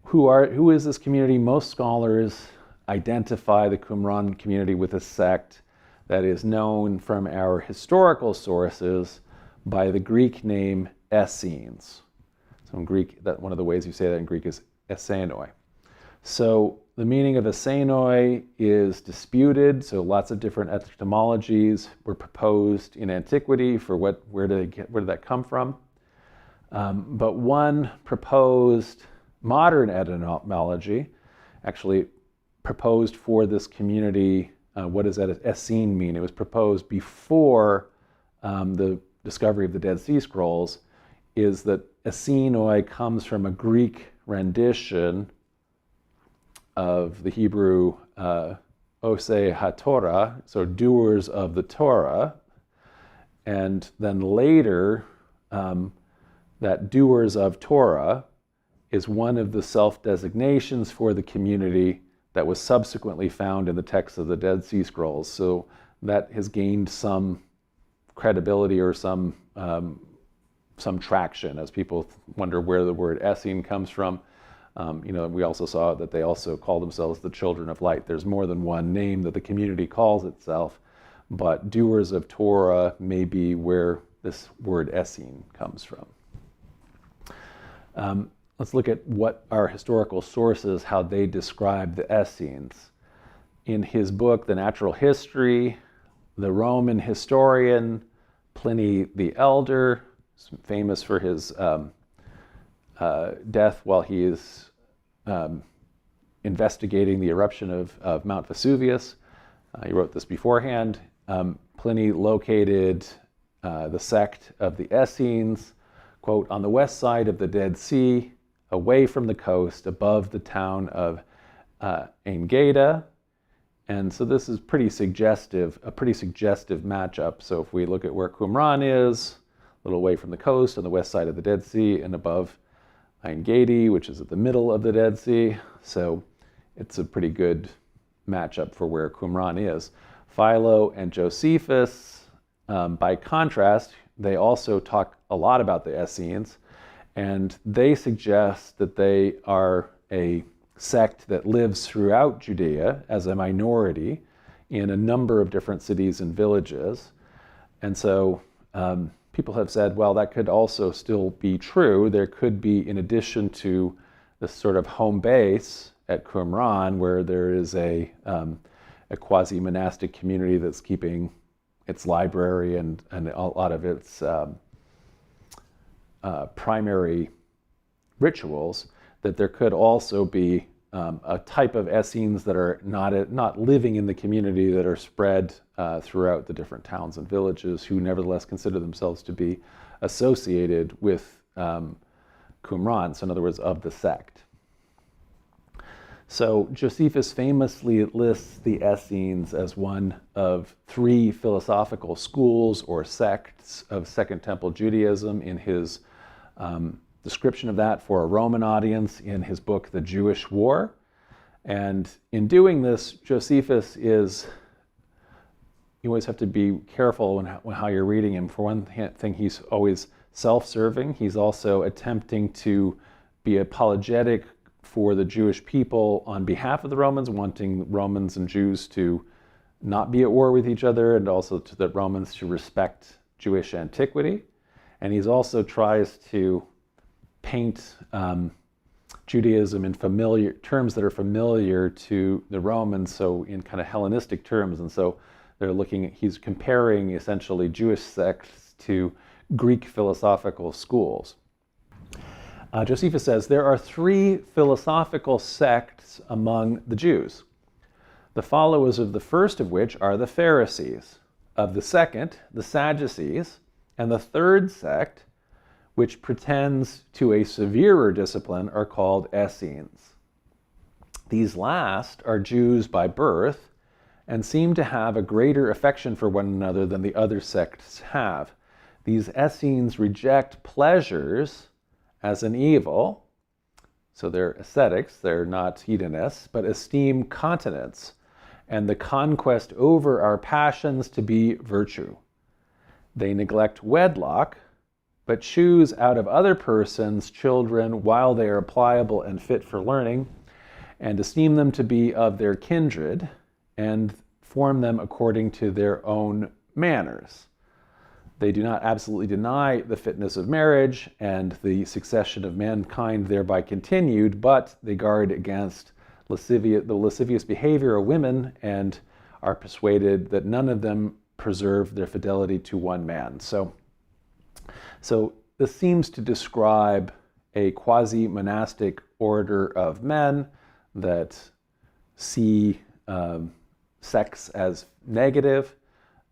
who is this community? Most scholars identify the Qumran community with a sect that is known from our historical sources by the Greek name Essenes. So in Greek, one of the ways you say that in Greek is Essenoi. So the meaning of Essenoi is disputed. So lots of different etymologies were proposed in antiquity for where did that come from? But one proposed modern etymology actually proposed for this community. What does that Essene mean? It was proposed before the discovery of the Dead Sea Scrolls, is that Essenoi comes from a Greek rendition of the Hebrew Osei HaTorah, so doers of the Torah, and then later that doers of Torah is one of the self-designations for the community that was subsequently found in the text of the Dead Sea Scrolls. So that has gained some credibility or some some traction as people wonder where the word Essene comes from. We also saw that they also call themselves the children of light. There's more than one name that the community calls itself, but doers of Torah may be where this word Essene comes from. Let's look at what our historical sources, how they describe the Essenes. In his book, The Natural History, the Roman historian Pliny the Elder, famous for his death while he is investigating the eruption of Mount Vesuvius. He wrote this beforehand. Pliny located the sect of the Essenes, quote, on the west side of the Dead Sea, away from the coast, above the town of Engeda. And so this is a pretty suggestive matchup. So if we look at where Qumran is, a little away from the coast on the west side of the Dead Sea, and above Engedi, which is at the middle of the Dead Sea. So it's a pretty good matchup for where Qumran is. Philo and Josephus, by contrast, they also talk a lot about the Essenes, and they suggest that they are a sect that lives throughout Judea as a minority in a number of different cities and villages. And so people have said, well, that could also still be true. There could be, in addition to this sort of home base at Qumran, where there is a quasi-monastic community that's keeping its library and a lot of its primary rituals, that there could also be a type of Essenes that are not living in the community, that are spread throughout the different towns and villages, who nevertheless consider themselves to be associated with Qumran, so in other words, of the sect. So Josephus famously lists the Essenes as one of three philosophical schools or sects of Second Temple Judaism in his description of that for a Roman audience in his book, The Jewish War. And in doing this, Josephus you always have to be careful when how you're reading him. For one thing, he's always self-serving. He's also attempting to be apologetic for the Jewish people on behalf of the Romans, wanting Romans and Jews to not be at war with each other, and also to the Romans to respect Jewish antiquity. And he also tries to paint Judaism in familiar terms that are familiar to the Romans, so in kind of Hellenistic terms. And so he's comparing essentially Jewish sects to Greek philosophical schools. Josephus says there are three philosophical sects among the Jews, the followers of the first of which are the Pharisees, of the second, the Sadducees, and the third sect, which pretends to a severer discipline, are called Essenes. These last are Jews by birth and seem to have a greater affection for one another than the other sects have. These Essenes reject pleasures as an evil, so they're ascetics, they're not hedonists, but esteem continence and the conquest over our passions to be virtue. They neglect wedlock, but choose out of other persons children while they are pliable and fit for learning, and esteem them to be of their kindred, and form them according to their own manners. They do not absolutely deny the fitness of marriage and the succession of mankind thereby continued, but they guard against the lascivious behavior of women and are persuaded that none of them preserve their fidelity to one man. So this seems to describe a quasi-monastic order of men that see sex as negative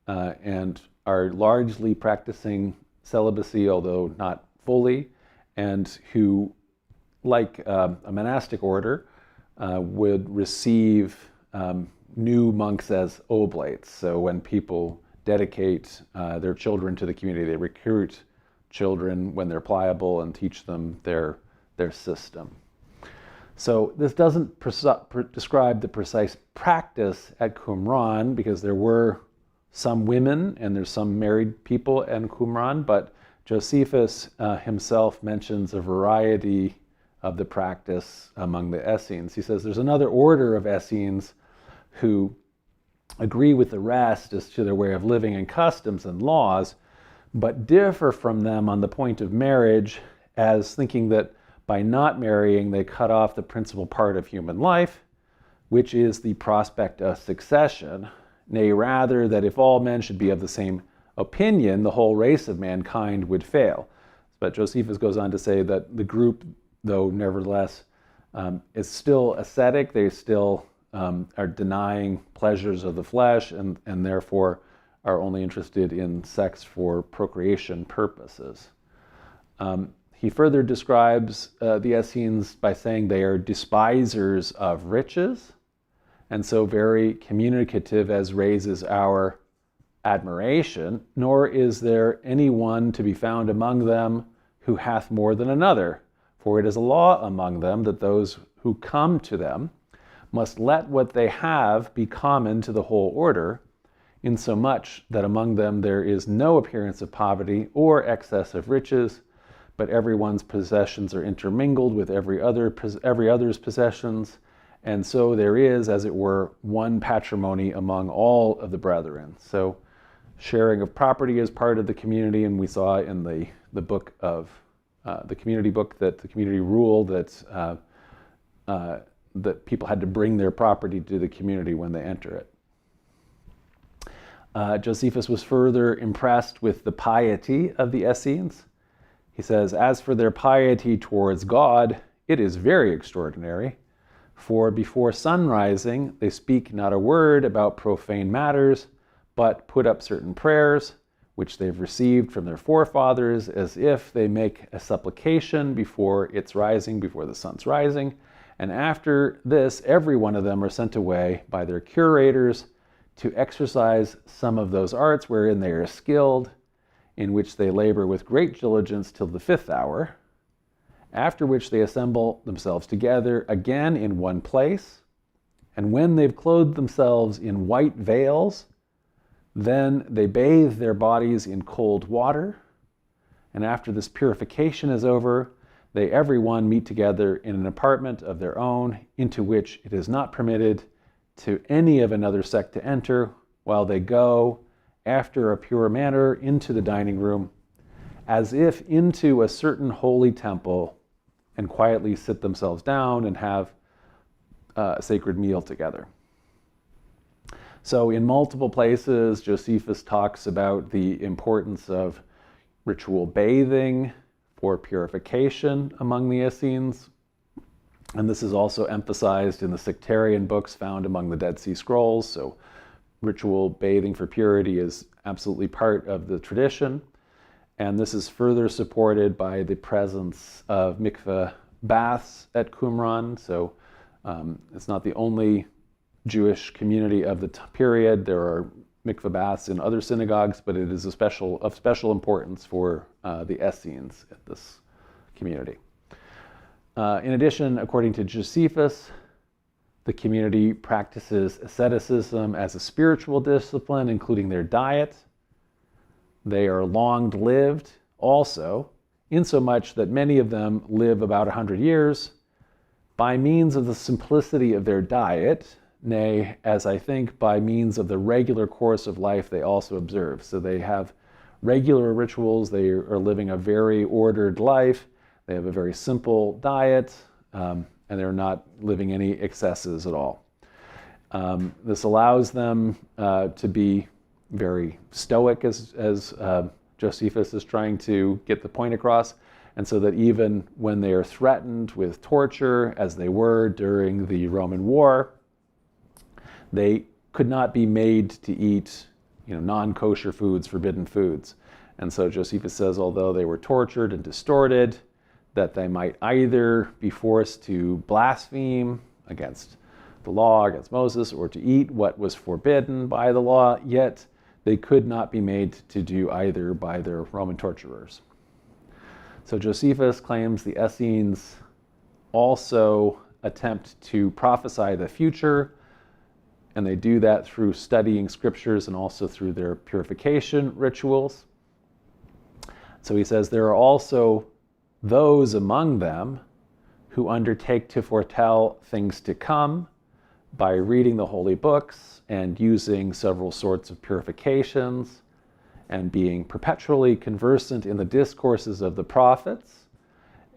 and are largely practicing celibacy, although not fully, and who, like a monastic order, would receive new monks as oblates. So when people dedicate their children to the community, they recruit children when they're pliable and teach them their system. So this doesn't describe the precise practice at Qumran, because there were some women and there's some married people in Qumran, but Josephus himself mentions a variety of the practice among the Essenes. He says there's another order of Essenes who agree with the rest as to their way of living and customs and laws, but differ from them on the point of marriage, as thinking that by not marrying they cut off the principal part of human life, which is the prospect of succession, nay, rather that if all men should be of the same opinion, the whole race of mankind would fail. But Josephus goes on to say that the group, though nevertheless, is still ascetic. They still are denying pleasures of the flesh and therefore are only interested in sex for procreation purposes. He further describes the Essenes by saying they are despisers of riches, and so very communicative, as raises our admiration, nor is there any one to be found among them who hath more than another. For it is a law among them that those who come to them must let what they have be common to the whole order, insomuch that among them there is no appearance of poverty or excess of riches, but everyone's possessions are intermingled with every other's possessions, and so there is, as it were, one patrimony among all of the brethren. So sharing of property is part of the community, and we saw in the book of the community book, that the community rule that that people had to bring their property to the community when they enter it. Josephus was further impressed with the piety of the Essenes. He says, as for their piety towards God, it is very extraordinary, for before sunrising they speak not a word about profane matters, but put up certain prayers, which they've received from their forefathers, as if they make a supplication before its rising, before the sun's rising. And after this, every one of them are sent away by their curators to exercise some of those arts wherein they are skilled, in which they labor with great diligence till the 5th hour, after which they assemble themselves together again in one place. And when they've clothed themselves in white veils, then they bathe their bodies in cold water, and after this purification is over, they every one meet together in an apartment of their own, into which it is not permitted to any of another sect to enter, while they go, after a pure manner, into the dining room, as if into a certain holy temple, and quietly sit themselves down and have a sacred meal together. So in multiple places, Josephus talks about the importance of ritual bathing for purification among the Essenes. And this is also emphasized in the sectarian books found among the Dead Sea Scrolls. So ritual bathing for purity is absolutely part of the tradition. And this is further supported by the presence of mikveh baths at Qumran. So it's not the only Jewish community of the period. There are mikveh baths in other synagogues, but it is of special importance for the Essenes at this community. In addition, according to Josephus, the community practices asceticism as a spiritual discipline, including their diet. They are long-lived also, insomuch that many of them live about 100 years by means of the simplicity of their diet, nay, as I think, by means of the regular course of life they also observe. So they have regular rituals, they are living a very ordered life, they have a very simple diet, and they're not living any excesses at all. This allows them to be very stoic, as Josephus is trying to get the point across, and so that even when they are threatened with torture, as they were during the Roman war, they could not be made to eat, non-kosher foods, forbidden foods. And so Josephus says, although they were tortured and distorted, that they might either be forced to blaspheme against the law, against Moses, or to eat what was forbidden by the law, yet they could not be made to do either by their Roman torturers. So Josephus claims the Essenes also attempt to prophesy the future, and they do that through studying scriptures and also through their purification rituals. So he says, there are also those among them who undertake to foretell things to come by reading the holy books and using several sorts of purifications and being perpetually conversant in the discourses of the prophets.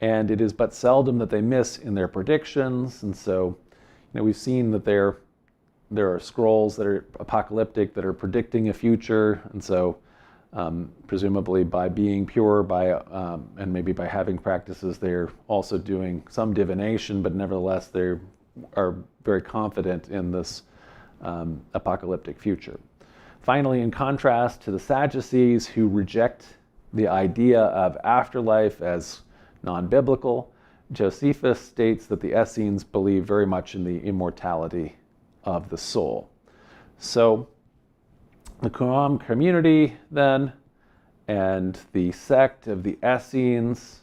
And it is but seldom that they miss in their predictions. And so, we've seen that there are scrolls that are apocalyptic, that are predicting a future. And so, presumably by being pure, and maybe by having practices, they're also doing some divination, but nevertheless they are very confident in this apocalyptic future. Finally, in contrast to the Sadducees, who reject the idea of afterlife as non-biblical, Josephus states that the Essenes believe very much in the immortality of the soul. So the Qumran community then and the sect of the Essenes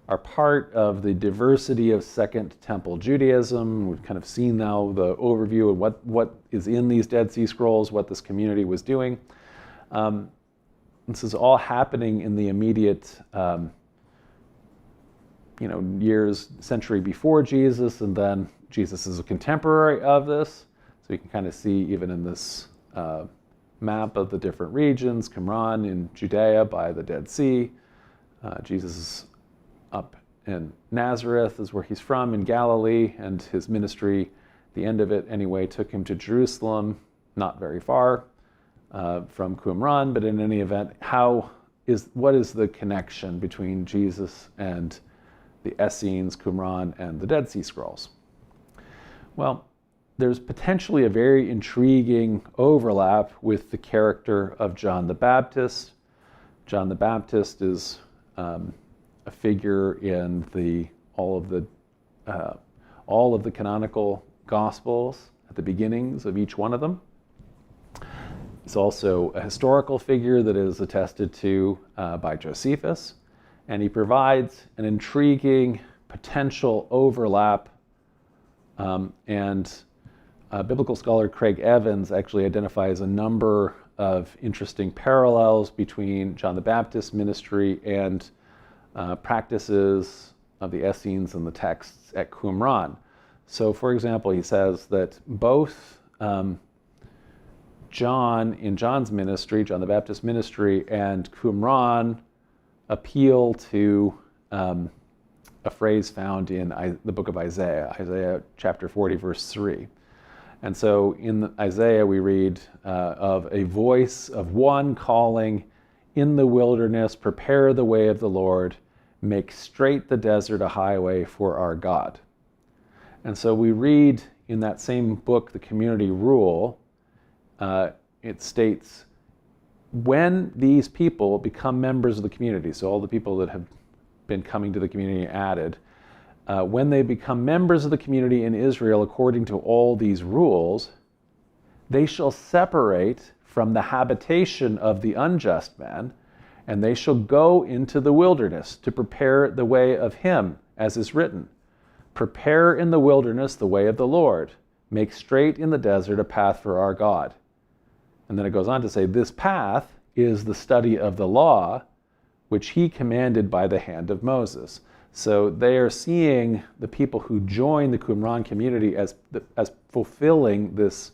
are part of the diversity of Second Temple Judaism. We've kind of seen now the overview of what is in these Dead Sea Scrolls, what this community was doing. This is all happening in the immediate century before Jesus, and then Jesus is a contemporary of this. So you can kind of see even in this map of the different regions, Qumran in Judea by the Dead Sea. Jesus is up in Nazareth is where he's from, in Galilee, and his ministry, the end of it anyway, took him to Jerusalem, not very far from Qumran, but in any event, what is the connection between Jesus and the Essenes, Qumran, and the Dead Sea Scrolls? Well, there's potentially a very intriguing overlap with the character of John the Baptist. John the Baptist is a figure in all of the canonical Gospels at the beginnings of each one of them. He's also a historical figure that is attested to by Josephus, and he provides an intriguing potential overlap. Biblical scholar Craig Evans actually identifies a number of interesting parallels between John the Baptist's ministry and practices of the Essenes and the texts at Qumran. So, for example, he says that both John the Baptist's ministry, and Qumran appeal to a phrase found in the book of Isaiah chapter 40, verse 3. And so in Isaiah we read of a voice of one calling, "In the wilderness, prepare the way of the Lord, make straight the desert a highway for our God." And so we read in that same book, The Community Rule, it states, when these people become members of the community, so all the people that have been coming to the community added, when they become members of the community in Israel according to all these rules, they shall separate from the habitation of the unjust man, and they shall go into the wilderness to prepare the way of him, as is written, "Prepare in the wilderness the way of the Lord, make straight in the desert a path for our God." And then it goes on to say, this path is the study of the law, which he commanded by the hand of Moses. So they are seeing the people who join the Qumran community as fulfilling this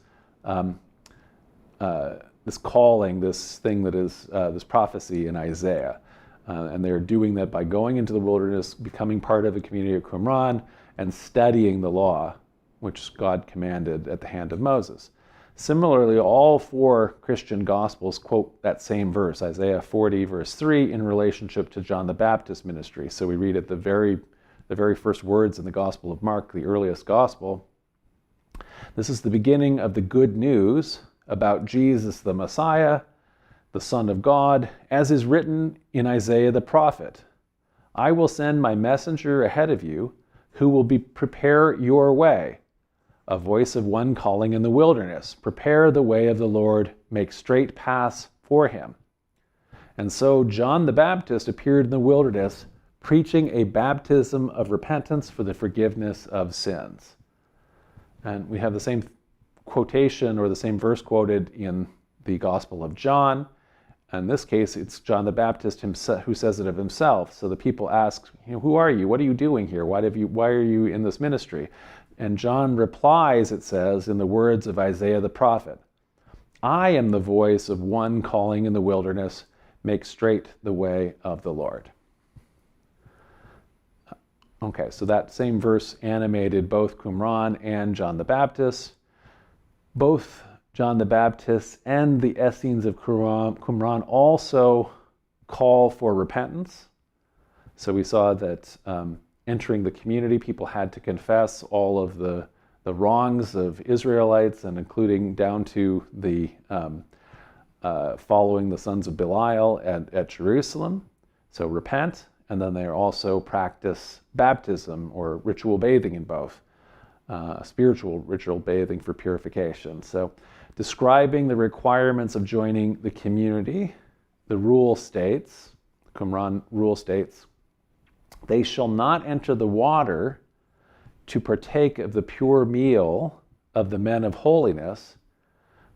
this calling, this thing that is this prophecy in Isaiah. And they're doing that by going into the wilderness, becoming part of the community of Qumran, and studying the law, which God commanded at the hand of Moses. Similarly, all four Christian Gospels quote that same verse, Isaiah 40, verse 3, in relationship to John the Baptist's ministry. So we read at the very first words in the Gospel of Mark, the earliest Gospel. This is the beginning of the good news about Jesus the Messiah, the Son of God, as is written in Isaiah the prophet. "I will send my messenger ahead of you, who will prepare your way. A voice of one calling in the wilderness, prepare the way of the Lord, make straight paths for him." And so John the Baptist appeared in the wilderness, preaching a baptism of repentance for the forgiveness of sins. And we have the same quotation or the same verse quoted in the Gospel of John. In this case, it's John the Baptist himself who says it of himself. So the people ask, who are you? What are you doing here? Why are you in this ministry? And John replies, it says, in the words of Isaiah the prophet, I am the voice of one calling in the wilderness, make straight the way of the Lord. Okay, so that same verse animated both Qumran and John the Baptist. Both John the Baptist and the Essenes of Qumran also call for repentance. So we saw that entering the community, people had to confess all of the wrongs of Israelites, and including down to the following the sons of Belial at Jerusalem. So repent, and then they also practice baptism or ritual bathing in both. Spiritual ritual bathing for purification. So describing the requirements of joining the community, the rule states, Qumran rule states, they shall not enter the water to partake of the pure meal of the men of holiness,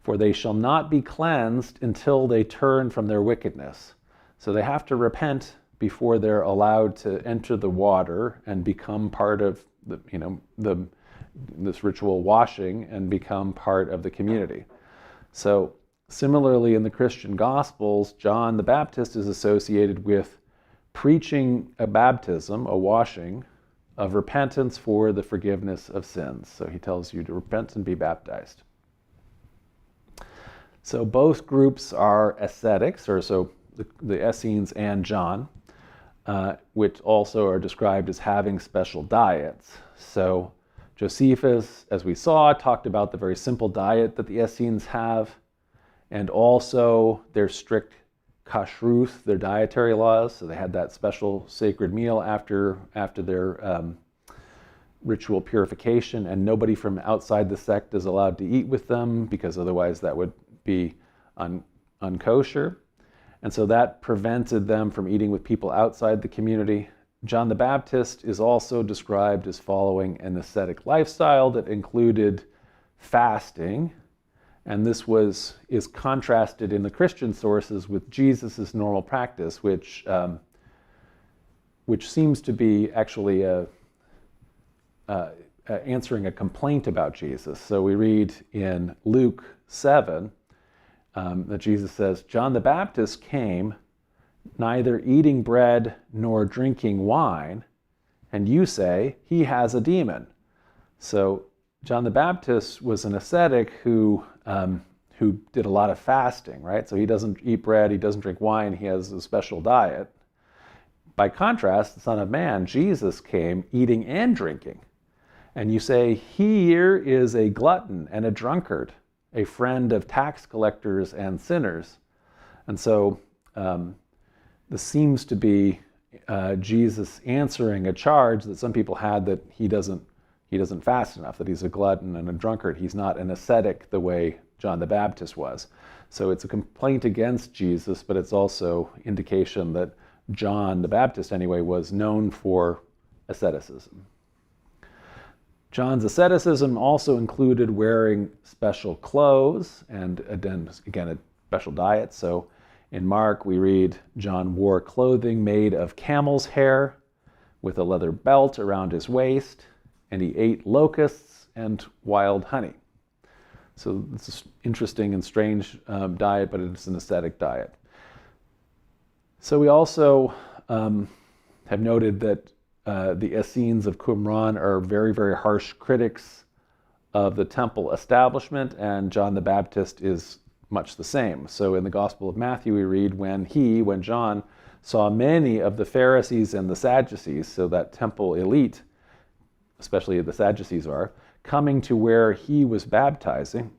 for they shall not be cleansed until they turn from their wickedness. So they have to repent before they're allowed to enter the water and become part of this ritual washing and become part of the community. So similarly in the Christian Gospels, John the Baptist is associated with preaching a baptism, a washing of repentance for the forgiveness of sins. So he tells you to repent and be baptized. So both groups are ascetics, or so the Essenes and John, which also are described as having special diets. So Josephus, as we saw, talked about the very simple diet that the Essenes have, and also their strict kashrut, their dietary laws. So they had that special sacred meal after their ritual purification, and nobody from outside the sect is allowed to eat with them, because otherwise that would be unkosher. And so that prevented them from eating with people outside the community. John the Baptist is also described as following an ascetic lifestyle that included fasting, and this is contrasted in the Christian sources with Jesus' normal practice, which seems to be actually answering a complaint about Jesus. So we read in Luke 7 that Jesus says, John the Baptist came neither eating bread nor drinking wine, and you say, he has a demon. So John the Baptist was an ascetic who did a lot of fasting, right? So he doesn't eat bread, he doesn't drink wine, he has a special diet. By contrast, the Son of Man, Jesus, came eating and drinking. And you say, here is a glutton and a drunkard, a friend of tax collectors and sinners. And so this seems to be Jesus answering a charge that some people had, that he doesn't fast enough, that he's a glutton and a drunkard. He's not an ascetic the way John the Baptist was. So it's a complaint against Jesus, but it's also indication that John the Baptist, anyway, was known for asceticism. John's asceticism also included wearing special clothes and again, a special diet. So in Mark, we read, John wore clothing made of camel's hair with a leather belt around his waist, and he ate locusts and wild honey. So this is interesting and strange diet, but it's an ascetic diet. So we also have noted that the Essenes of Qumran are very, very harsh critics of the temple establishment, and John the Baptist is much the same. So in the Gospel of Matthew, we read, when John saw many of the Pharisees and the Sadducees, so that temple elite, especially the Sadducees are, coming to where he was baptizing,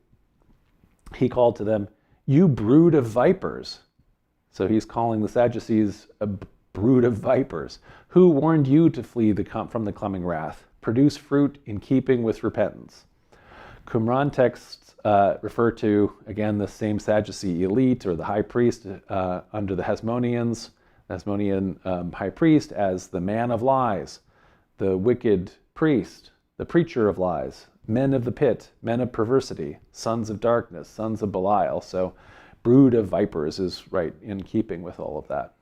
he called to them, you brood of vipers. So he's calling the Sadducees a brood of vipers. Who warned you to flee from the coming wrath? Produce fruit in keeping with repentance. Qumran texts refer to, again, the same Sadducee elite, or the high priest under the Hasmonean high priest, as the man of lies, the wicked priest, the preacher of lies, men of the pit, men of perversity, sons of darkness, sons of Belial. So brood of vipers is right in keeping with all of that.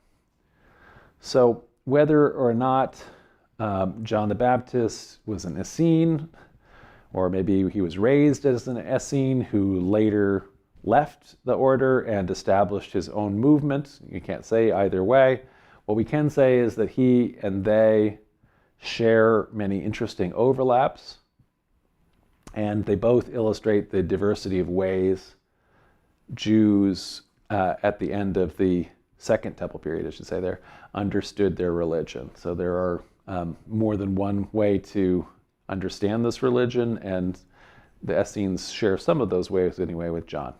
So whether or not John the Baptist was an Essene, or maybe he was raised as an Essene who later left the order and established his own movement, you can't say either way. What we can say is that he and they share many interesting overlaps, and they both illustrate the diversity of ways Jews at the end of the Second Temple period, I should say there, understood their religion. So there are more than one way to understand this religion, and the Essenes share some of those ways anyway with John.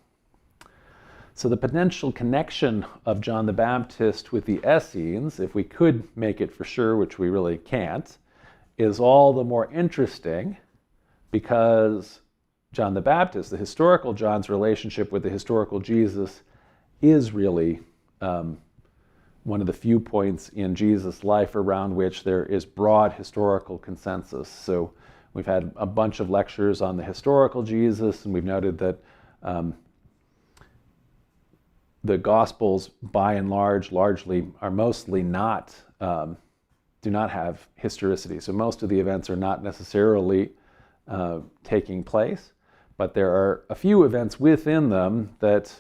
So the potential connection of John the Baptist with the Essenes, if we could make it for sure, which we really can't, is all the more interesting because John the Baptist, the historical John's relationship with the historical Jesus, is really one of the few points in Jesus' life around which there is broad historical consensus. So we've had a bunch of lectures on the historical Jesus, and we've noted that the Gospels, by and large, largely are mostly not, do not have historicity. So most of the events are not necessarily taking place, but there are a few events within them that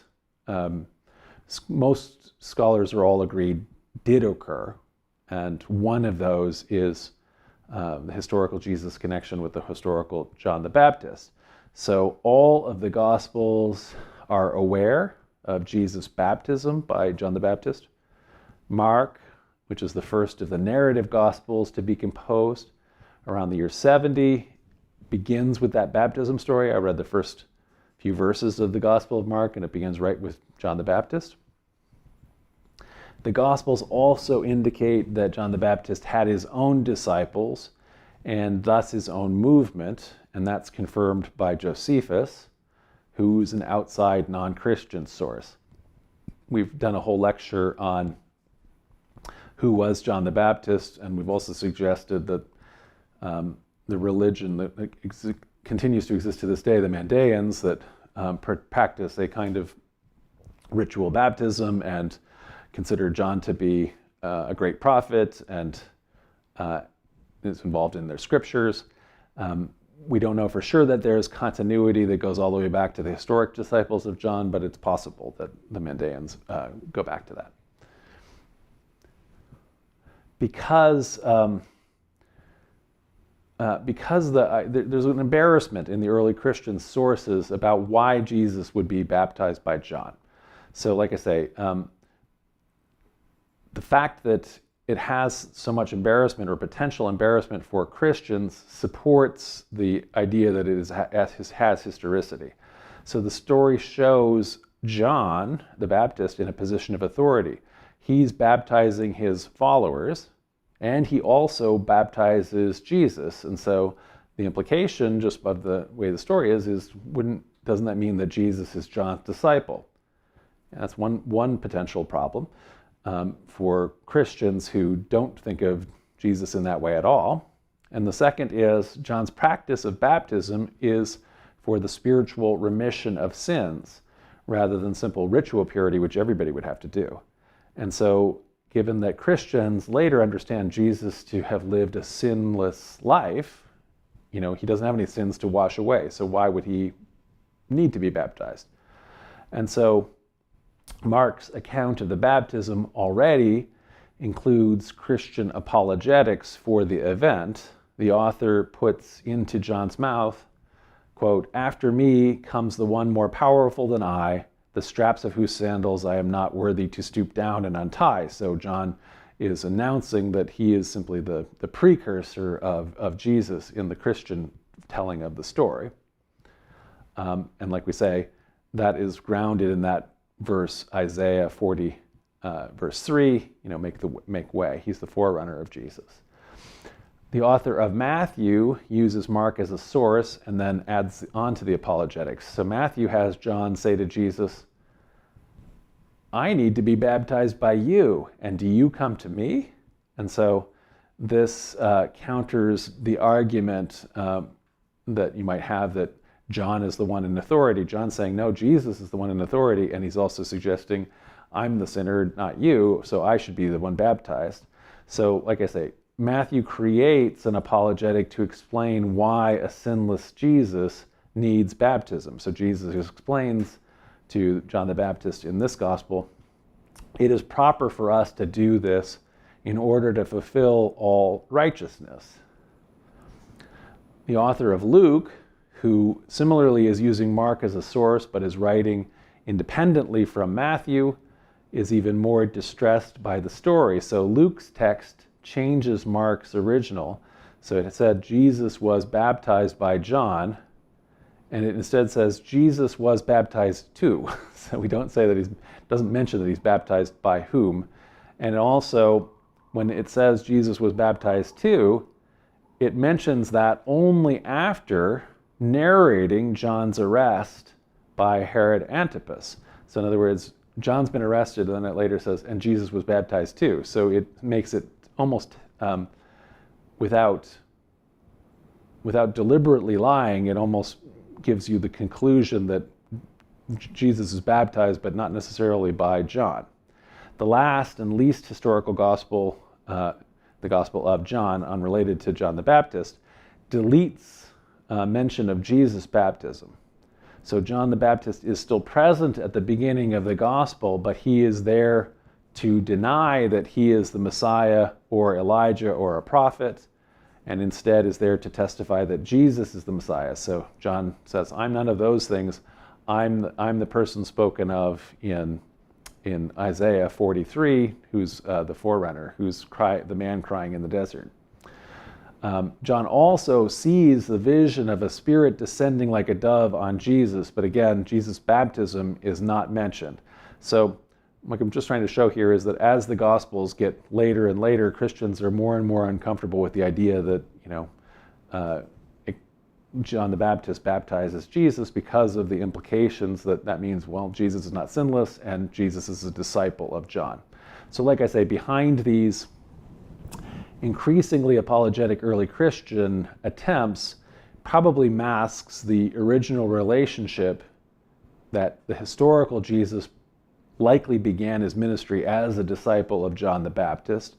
most scholars are all agreed did occur, and one of those is the historical Jesus connection with the historical John the Baptist. So all of the Gospels are aware of Jesus' baptism by John the Baptist. Mark, which is the first of the narrative Gospels to be composed around the year 70, begins with that baptism story. I read the first few verses of the Gospel of Mark, and it begins right with John the Baptist. The Gospels also indicate that John the Baptist had his own disciples and thus his own movement, and that's confirmed by Josephus, who's an outside non-Christian source. We've done a whole lecture on who was John the Baptist, and we've also suggested that the religion that continues to exist to this day, the Mandaeans, that practice a kind of ritual baptism and consider John to be a great prophet and is involved in their scriptures. We don't know for sure that there's continuity that goes all the way back to the historic disciples of John, but it's possible that the Mandaeans go back to that. Because there's an embarrassment in the early Christian sources about why Jesus would be baptized by John. So like I say, the fact that it has so much embarrassment or potential embarrassment for Christians supports the idea that it has historicity. So the story shows John the Baptist in a position of authority. He's baptizing his followers, and he also baptizes Jesus. And so the implication, just of the way the story is doesn't that mean that Jesus is John's disciple? And that's one potential problem for Christians who don't think of Jesus in that way at all. And the second is John's practice of baptism is for the spiritual remission of sins rather than simple ritual purity, which everybody would have to do. And so given that Christians later understand Jesus to have lived a sinless life, he doesn't have any sins to wash away, so why would he need to be baptized? And so Mark's account of the baptism already includes Christian apologetics for the event. The author puts into John's mouth, quote, "After me comes the one more powerful than I, the straps of whose sandals I am not worthy to stoop down and untie." So John is announcing that he is simply the precursor of Jesus in the Christian telling of the story. And like we say, that is grounded in that verse, Isaiah 40, verse 3, make way. He's the forerunner of Jesus. The author of Matthew uses Mark as a source and then adds on to the apologetics. So Matthew has John say to Jesus, "I need to be baptized by you, and do you come to me?" And so this counters the argument that you might have that John is the one in authority. John's saying, no, Jesus is the one in authority, and he's also suggesting, I'm the sinner, not you, so I should be the one baptized. So, like I say, Matthew creates an apologetic to explain why a sinless Jesus needs baptism. So Jesus explains to John the Baptist in this gospel, it is proper for us to do this in order to fulfill all righteousness. The author of Luke, who similarly is using Mark as a source but is writing independently from Matthew, is even more distressed by the story. So Luke's text changes Mark's original. So it said Jesus was baptized by John, and it instead says Jesus was baptized too. So we don't say that doesn't mention that he's baptized by whom. And also, when it says Jesus was baptized too, it mentions that only after narrating John's arrest by Herod Antipas. So in other words, John's been arrested, and then it later says, and Jesus was baptized too. So it makes it almost without deliberately lying, it almost gives you the conclusion that Jesus is baptized, but not necessarily by John. The last and least historical gospel, the Gospel of John, unrelated to John the Baptist, deletes mention of Jesus' baptism. So John the Baptist is still present at the beginning of the gospel, but he is there to deny that he is the Messiah or Elijah or a prophet, and instead is there to testify that Jesus is the Messiah. So John says, I'm none of those things. I'm the person spoken of in Isaiah 43, who's the forerunner, who's the man crying in the desert. John also sees the vision of a spirit descending like a dove on Jesus, but again, Jesus' baptism is not mentioned. So what I'm just trying to show here is that as the Gospels get later and later, Christians are more and more uncomfortable with the idea that, John the Baptist baptizes Jesus because of the implications that means, well, Jesus is not sinless and Jesus is a disciple of John. So like I say, behind these increasingly apologetic early Christian attempts probably masks the original relationship that the historical Jesus likely began his ministry as a disciple of John the Baptist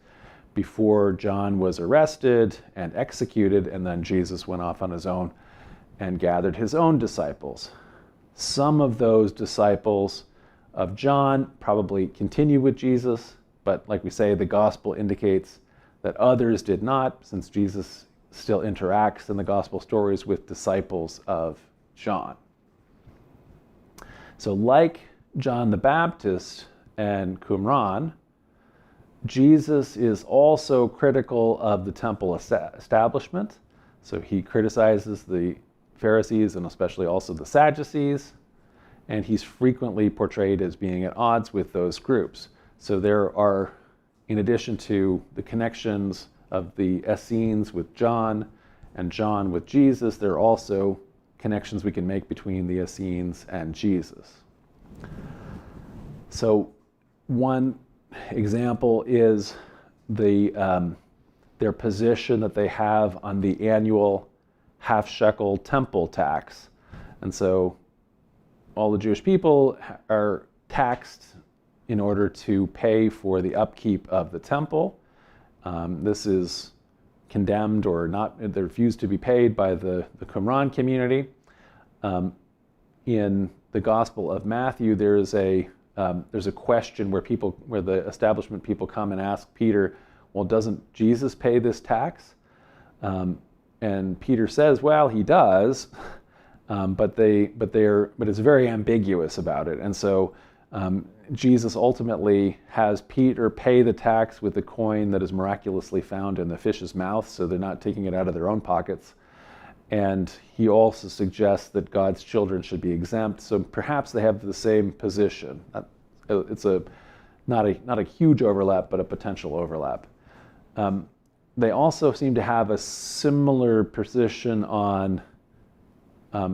before John was arrested and executed, and then Jesus went off on his own and gathered his own disciples. Some of those disciples of John probably continue with Jesus, but like we say, the gospel indicates that others did not, since Jesus still interacts in the gospel stories with disciples of John. So like John the Baptist and Qumran, Jesus is also critical of the temple establishment. So he criticizes the Pharisees and especially also the Sadducees, and he's frequently portrayed as being at odds with those groups. So there are, in addition to the connections of the Essenes with John and John with Jesus, there are also connections we can make between the Essenes and Jesus. So one example is their position that they have on the annual half-shekel temple tax. And so all the Jewish people are taxed in order to pay for the upkeep of the temple. This is condemned or not, they refuse to be paid by the Qumran community. In the Gospel of Matthew, there's a question where the establishment people come and ask Peter, well, doesn't Jesus pay this tax? And Peter says, well, he does, but it's very ambiguous about it. And so Jesus ultimately has Peter pay the tax with the coin that is miraculously found in the fish's mouth, so they're not taking it out of their own pockets. And he also suggests that God's children should be exempt, so perhaps they have the same position. It's not a huge overlap, but a potential overlap. They also seem to have a similar position on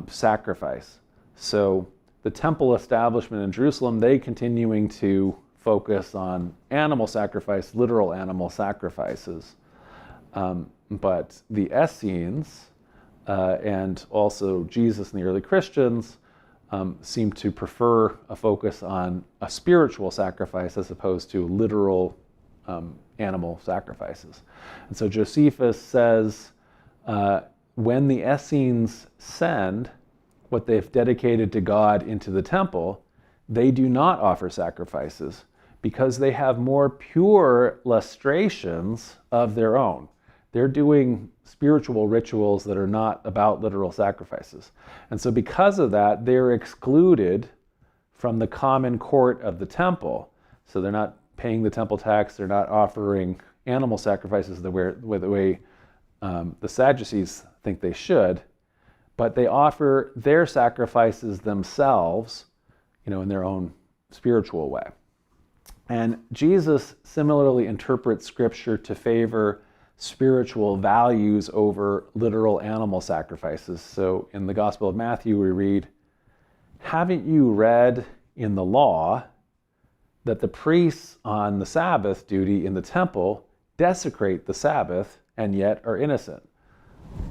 sacrifice. So the temple establishment in Jerusalem, they continuing to focus on animal sacrifice, literal animal sacrifices. But the Essenes and also Jesus and the early Christians seem to prefer a focus on a spiritual sacrifice as opposed to literal animal sacrifices. And so Josephus says, when the Essenes send what they've dedicated to God into the temple, they do not offer sacrifices because they have more pure lustrations of their own. They're doing spiritual rituals that are not about literal sacrifices. And so because of that, they're excluded from the common court of the temple. So they're not paying the temple tax, they're not offering animal sacrifices the way the Sadducees think they should, but they offer their sacrifices themselves, in their own spiritual way. And Jesus similarly interprets Scripture to favor spiritual values over literal animal sacrifices. So in the Gospel of Matthew, we read, "Haven't you read in the law that the priests on the Sabbath duty in the temple desecrate the Sabbath and yet are innocent?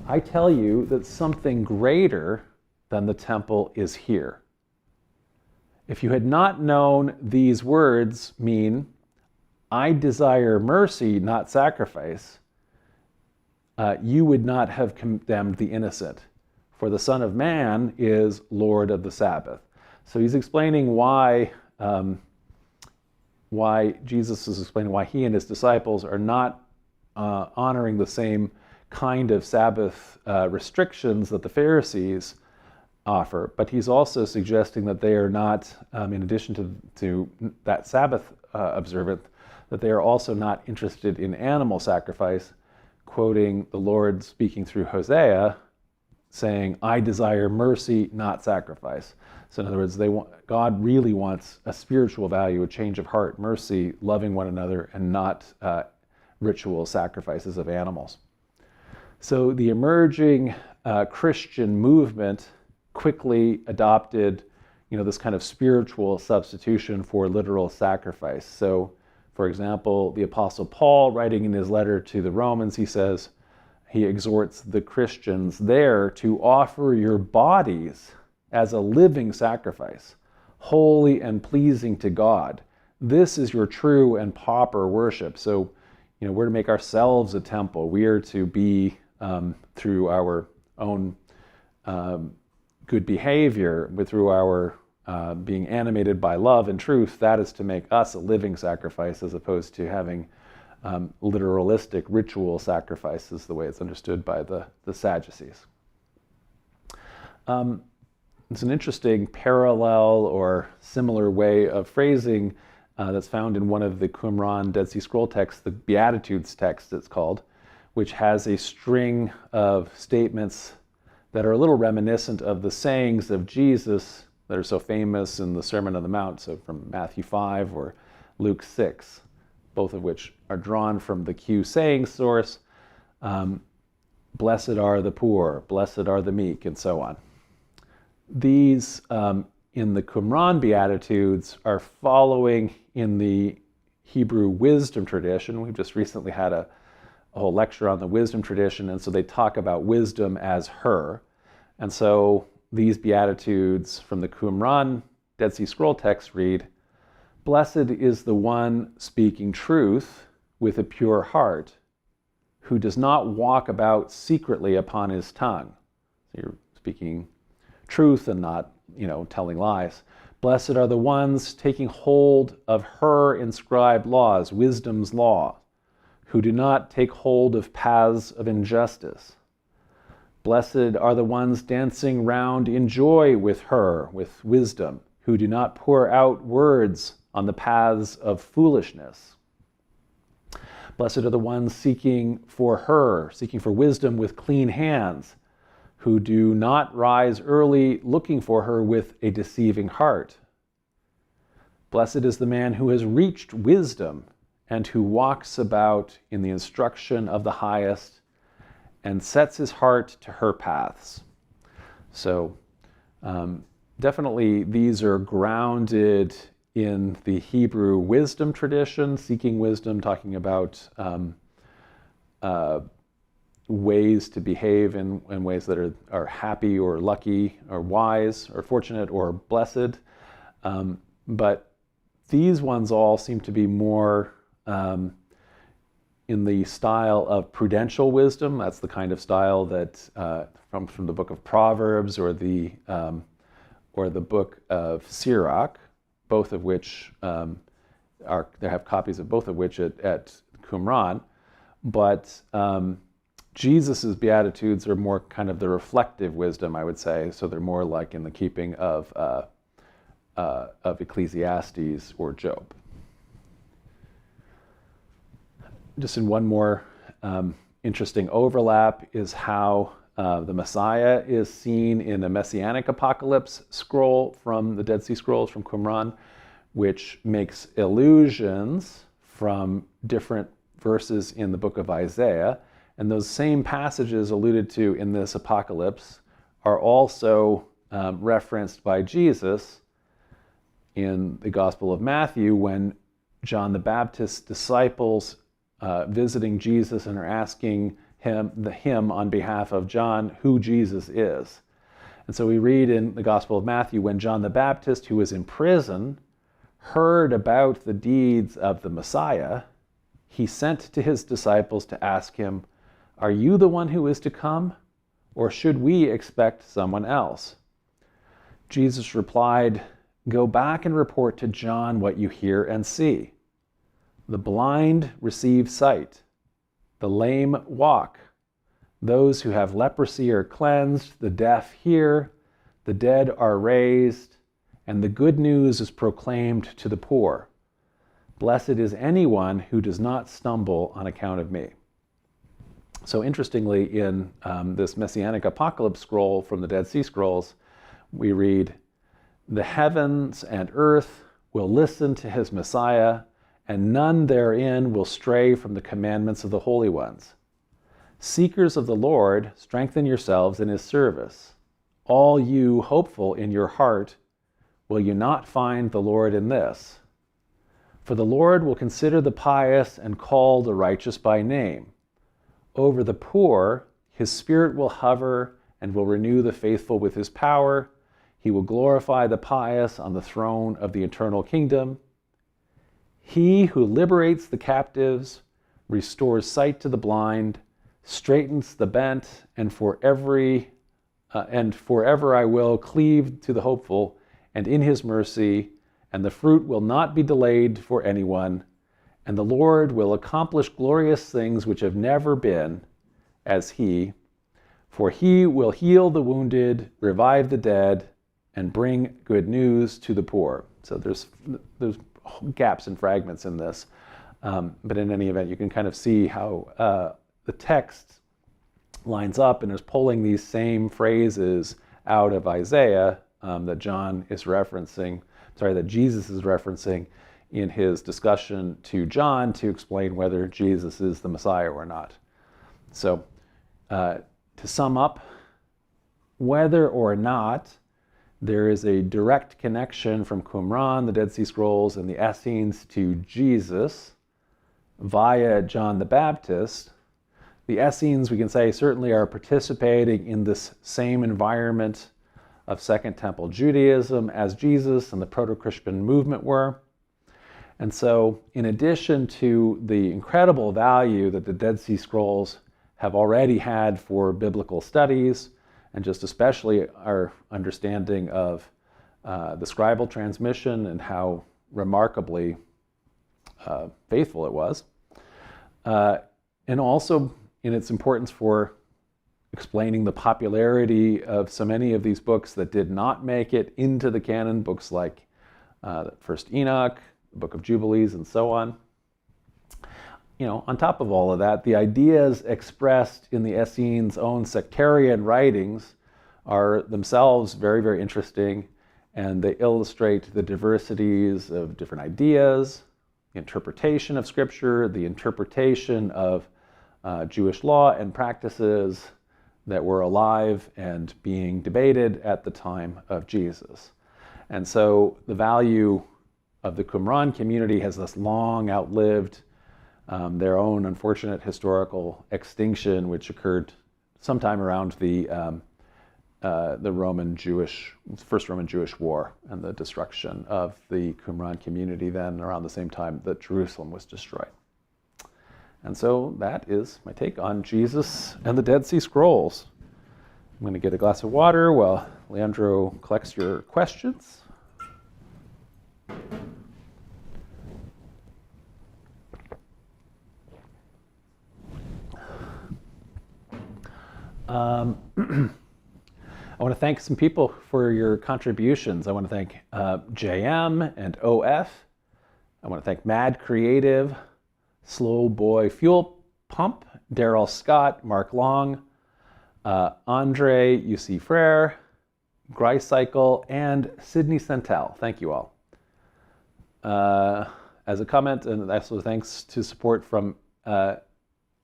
I tell you that something greater than the temple is here. If you had not known these words mean, I desire mercy, not sacrifice, you would not have condemned the innocent, for the Son of Man is Lord of the Sabbath." So he's explaining why Jesus is explaining why he and his disciples are not honoring the same kind of Sabbath restrictions that the Pharisees offer, but he's also suggesting that they are not, in addition to that Sabbath observance, that they are also not interested in animal sacrifice, quoting the Lord speaking through Hosea, saying, "I desire mercy, not sacrifice." So in other words, God really wants a spiritual value, a change of heart, mercy, loving one another, and not ritual sacrifices of animals. So the emerging Christian movement quickly adopted, this kind of spiritual substitution for literal sacrifice. So, for example, the Apostle Paul, writing in his letter to the Romans, he exhorts the Christians there to offer your bodies as a living sacrifice, holy and pleasing to God. This is your true and proper worship. So, we're to make ourselves a temple. We are to be, through our own good behavior, through our being animated by love and truth, that is to make us a living sacrifice as opposed to having literalistic ritual sacrifices the way it's understood by the Sadducees. It's an interesting parallel or similar way of phrasing that's found in one of the Qumran Dead Sea Scroll texts, the Beatitudes text it's called, which has a string of statements that are a little reminiscent of the sayings of Jesus that are so famous in the Sermon on the Mount, so from Matthew 5 or Luke 6, both of which are drawn from the Q saying source. Blessed are the poor, blessed are the meek, and so on. These, in the Qumran Beatitudes, are following in the Hebrew wisdom tradition. We've just recently had a whole lecture on the wisdom tradition, and so they talk about wisdom as her. And so these Beatitudes from the Qumran Dead Sea Scroll text read, "Blessed is the one speaking truth with a pure heart, who does not walk about secretly upon his tongue." So you're speaking truth and not, telling lies. "Blessed are the ones taking hold of her inscribed laws, wisdom's law, who do not take hold of paths of injustice. Blessed are the ones dancing round in joy with her, with wisdom, who do not pour out words on the paths of foolishness. Blessed are the ones seeking for wisdom with clean hands, who do not rise early looking for her with a deceiving heart. Blessed is the man who has reached wisdom and who walks about in the instruction of the highest and sets his heart to her paths." So definitely these are grounded in the Hebrew wisdom tradition, seeking wisdom, talking about ways to behave in ways that are happy or lucky or wise or fortunate or blessed. But these ones all seem to be more in the style of prudential wisdom. That's the kind of style that from the book of Proverbs or the book of Sirach, both of which they have copies of both of which at Qumran. But Jesus's Beatitudes are more kind of the reflective wisdom, I would say. So they're more like in the keeping of Ecclesiastes or Job. Just in one more interesting overlap is how the Messiah is seen in a Messianic apocalypse scroll from the Dead Sea Scrolls from Qumran, which makes allusions from different verses in the book of Isaiah. And those same passages alluded to in this apocalypse are also referenced by Jesus in the Gospel of Matthew when John the Baptist's disciples visiting Jesus and are asking him on behalf of John who Jesus is. And so we read in the Gospel of Matthew, when John the Baptist, who was in prison, heard about the deeds of the Messiah, he sent to his disciples to ask him, "Are you the one who is to come, or should we expect someone else?" Jesus replied, "Go back and report to John what you hear and see. The blind receive sight, the lame walk, those who have leprosy are cleansed, the deaf hear, the dead are raised, and the good news is proclaimed to the poor. Blessed is anyone who does not stumble on account of me." So interestingly, in this Messianic apocalypse scroll from the Dead Sea Scrolls, we read, "The heavens and earth will listen to his Messiah, and none therein will stray from the commandments of the holy ones. Seekers of the Lord, strengthen yourselves in his service. All you hopeful in your heart, will you not find the Lord in this? For the Lord will consider the pious and call the righteous by name. Over the poor, his spirit will hover and will renew the faithful with his power. He will glorify the pious on the throne of the eternal kingdom. He who liberates the captives, restores sight to the blind, straightens the bent, and forever I will cleave to the hopeful, and in his mercy, and the fruit will not be delayed for anyone, and the Lord will accomplish glorious things which have never been as he, for he will heal the wounded, revive the dead, and bring good news to the poor." So there's gaps and fragments in this, but in any event, you can kind of see how the text lines up and is pulling these same phrases out of Isaiah that Jesus is referencing in his discussion to John to explain whether Jesus is the Messiah or not. So to sum up, whether or not there is a direct connection from Qumran, the Dead Sea Scrolls, and the Essenes to Jesus via John the Baptist, the Essenes, we can say, certainly are participating in this same environment of Second Temple Judaism as Jesus and the proto-Christian movement were. And so, in addition to the incredible value that the Dead Sea Scrolls have already had for biblical studies, and just especially our understanding of the scribal transmission and how remarkably faithful it was, and also in its importance for explaining the popularity of so many of these books that did not make it into the canon, books like First Enoch, the Book of Jubilees, and so on. On top of all of that, the ideas expressed in the Essenes' own sectarian writings are themselves very, very interesting, and they illustrate the diversities of different ideas, the interpretation of Scripture, the interpretation of Jewish law and practices that were alive and being debated at the time of Jesus. And so the value of the Qumran community has thus long outlived their own unfortunate historical extinction, which occurred sometime around the First Roman Jewish War and the destruction of the Qumran community then around the same time that Jerusalem was destroyed. And so that is my take on Jesus and the Dead Sea Scrolls. I'm going to get a glass of water while Leandro collects your questions. I want to thank some people for your contributions. I want to thank JM and OF. I want to thank Mad Creative, Slow Boy Fuel Pump, Daryl Scott, Mark Long, Andre UC Frere, Grycycle, and Sydney Centel. Thank you all. As a comment, and also thanks to support from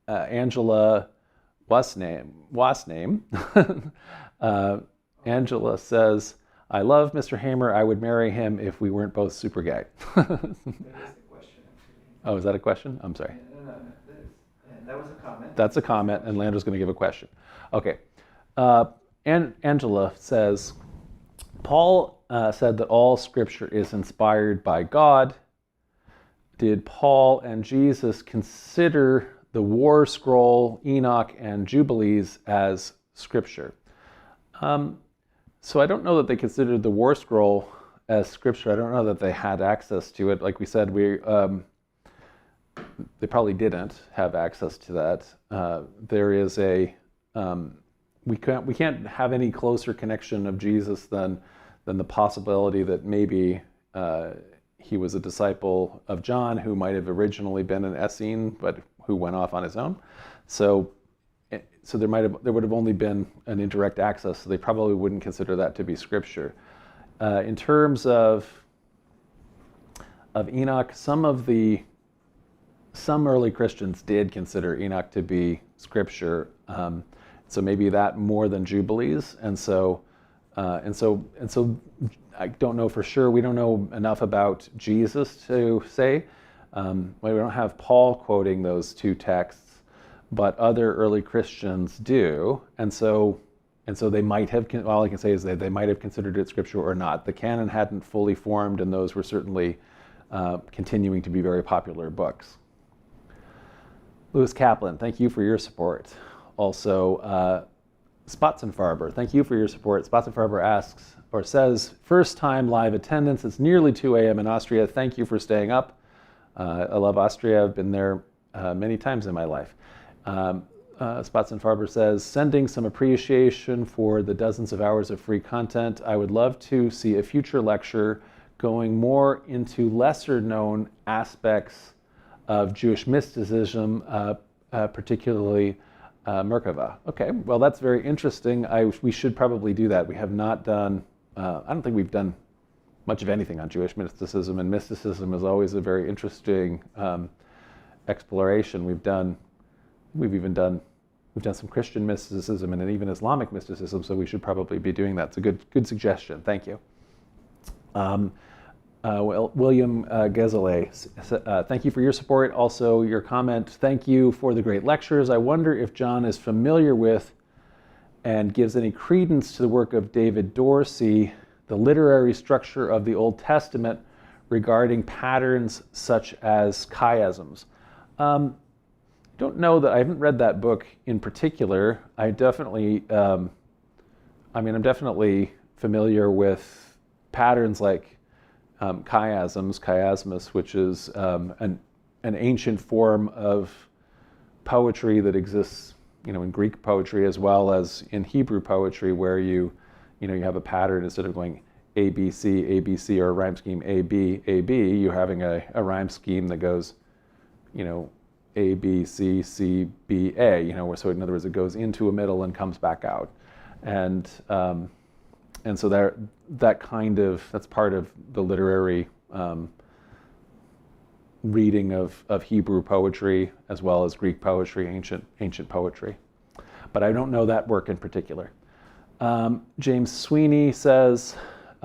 Angela Wasname. Angela says, I love Mr. Hamer. I would marry him if we weren't both super gay. That is the question. Oh, is that a question? I'm sorry. No, that was a comment. That's a comment, and Landra's going to give a question. Okay. Angela says, Paul said that all scripture is inspired by God. Did Paul and Jesus consider the War Scroll, Enoch, and Jubilees as scripture? So I don't know that they considered the War Scroll as scripture. I don't know that they had access to it. Like we said, they probably didn't have access to that. There is we can't have any closer connection of Jesus than the possibility that maybe he was a disciple of John who might have originally been an Essene, but who went off on his own. So there would have only been an indirect access, so they probably wouldn't consider that to be scripture. In terms of Enoch, some early Christians did consider Enoch to be scripture. So maybe that more than Jubilees, and so I don't know for sure. We don't know enough about Jesus to say. We don't have Paul quoting those two texts, but other early Christians do, and so they might have. All I can say is that they might have considered it scripture or not. The canon hadn't fully formed, and those were certainly continuing to be very popular books. Lewis Kaplan, thank you for your support. Also, Spotzenfarber, thank you for your support. Spotzenfarber asks or says, first time live attendance. It's nearly 2 a.m. in Austria. Thank you for staying up. I love Austria. I've been there many times in my life. Spotzenfarber says, sending some appreciation for the dozens of hours of free content. I would love to see a future lecture going more into lesser known aspects of Jewish mysticism, particularly Merkava. Okay, well, that's very interesting. We should probably do that. We have not done, I don't think we've done much of anything on Jewish mysticism, and mysticism is always a very interesting exploration. We've done some Christian mysticism and even Islamic mysticism, so we should probably be doing that. It's a good suggestion. Thank you. William Gezele, thank you for your support. Also, your comment, thank you for the great lectures. I wonder if John is familiar with and gives any credence to the work of David Dorsey, the literary structure of the Old Testament regarding patterns such as chiasms. Don't know that I haven't read that book in particular. I'm definitely familiar with patterns like chiasmus, which is an ancient form of poetry that exists, in Greek poetry as well as in Hebrew poetry, where you have a pattern instead of going A B C or a rhyme scheme A B, you're having a rhyme scheme that goes, A B C C B A. So in other words, it goes into a middle and comes back out, and so that's part of the literary reading of Hebrew poetry as well as Greek poetry, ancient poetry. But I don't know that work in particular. James Sweeney says,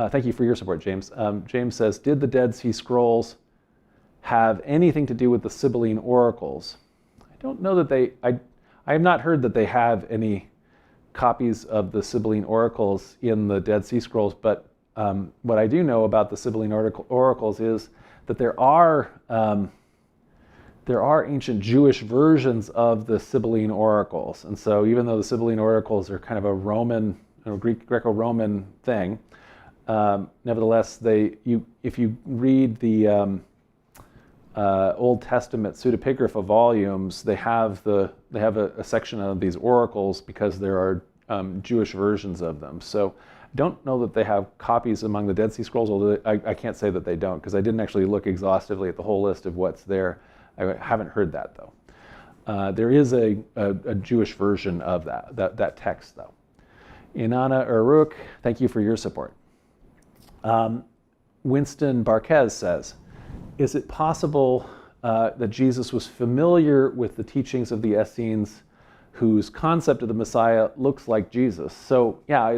thank you for your support, James. James says, did the Dead Sea Scrolls have anything to do with the Sibylline oracles. I don't know that I have not heard that they have any copies of the Sibylline oracles in the Dead Sea Scrolls, but what I do know about the Sibylline oracles is that there are ancient Jewish versions of the Sibylline oracles. And so even though the Sibylline oracles are kind of a Roman, Greco-Roman thing, nevertheless, if you read the Old Testament pseudepigrapha volumes, they have a section of these oracles because there are Jewish versions of them. So I don't know that they have copies among the Dead Sea Scrolls, although I can't say that they don't, because I didn't actually look exhaustively at the whole list of what's there. I haven't heard that, though. There is a Jewish version of that text, though. Inanna Uruk, thank you for your support. Winston Barquez says, is it possible that Jesus was familiar with the teachings of the Essenes whose concept of the Messiah looks like Jesus? So yeah,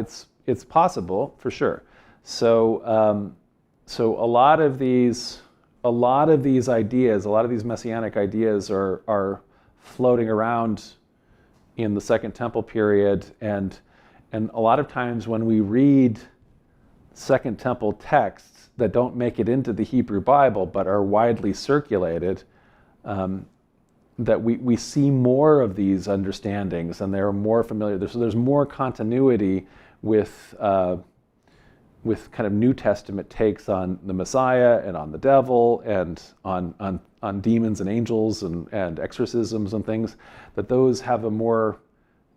it's possible for sure. So a lot of these ideas, a lot of these messianic ideas are floating around in the Second Temple period, and a lot of times when we read Second Temple texts that don't make it into the Hebrew Bible but are widely circulated, that we see more of these understandings and they're more familiar. So there's more continuity with kind of New Testament takes on the Messiah and on the devil and on demons and angels and exorcisms and things, that those have a more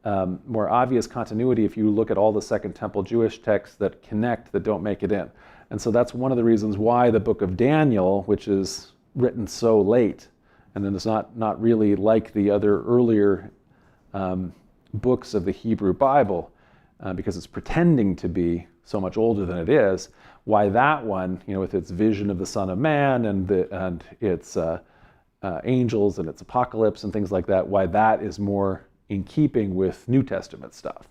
obvious continuity if you look at all the Second Temple Jewish texts that connect, that don't make it in. And so that's one of the reasons why the book of Daniel, which is written so late, and then it's not really like the other earlier books of the Hebrew Bible, because it's pretending to be so much older than it is, why that one, with its vision of the Son of Man and its angels and its apocalypse and things like that, why that is more in keeping with New Testament stuff.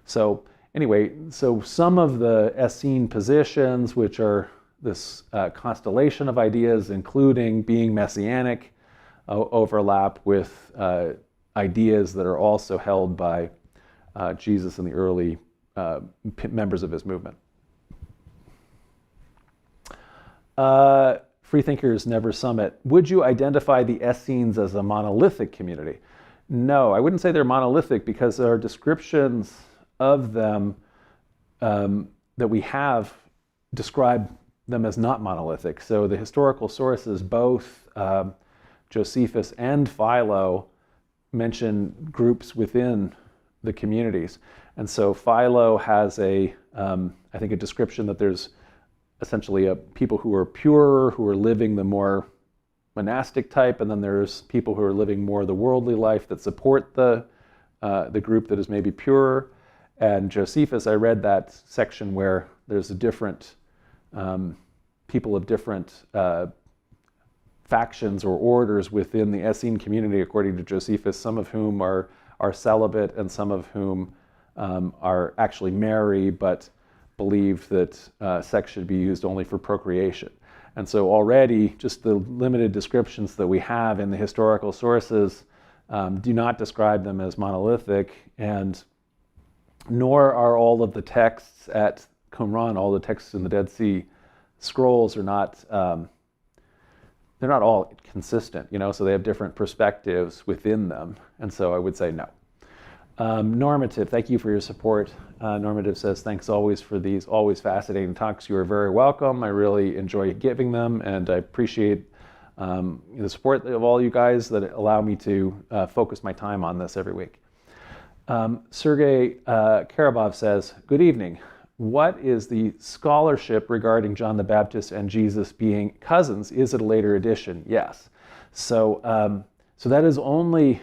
So anyway, so some of the Essene positions, which are this constellation of ideas, including being messianic, overlap with ideas that are also held by Jesus and the early members of his movement. Freethinkers Never Summit. Would you identify the Essenes as a monolithic community? No, I wouldn't say they're monolithic, because there are descriptions of them that we have describe them as not monolithic. So the historical sources, both Josephus and Philo, mention groups within the communities. And so Philo has I think a description that there's essentially people who are pure, who are living the more monastic type, and then there's people who are living more the worldly life that support the group that is maybe purer. And Josephus, I read that section where there's a different people of different factions or orders within the Essene community, according to Josephus, some of whom are celibate and some of whom are actually marry but believe that sex should be used only for procreation. And so already just the limited descriptions that we have in the historical sources do not describe them as monolithic, and nor are all of the texts at Qumran, all the texts in the Dead Sea Scrolls are not, they're not all consistent, so they have different perspectives within them. And so I would say no. Normative, thank you for your support. Normative says, thanks always for these always fascinating talks. You are very welcome. I really enjoy giving them, and I appreciate the support of all you guys that allow me to focus my time on this every week. Sergei Karabov says, good evening. What is the scholarship regarding John the Baptist and Jesus being cousins? Is it a later edition? Yes. So that is only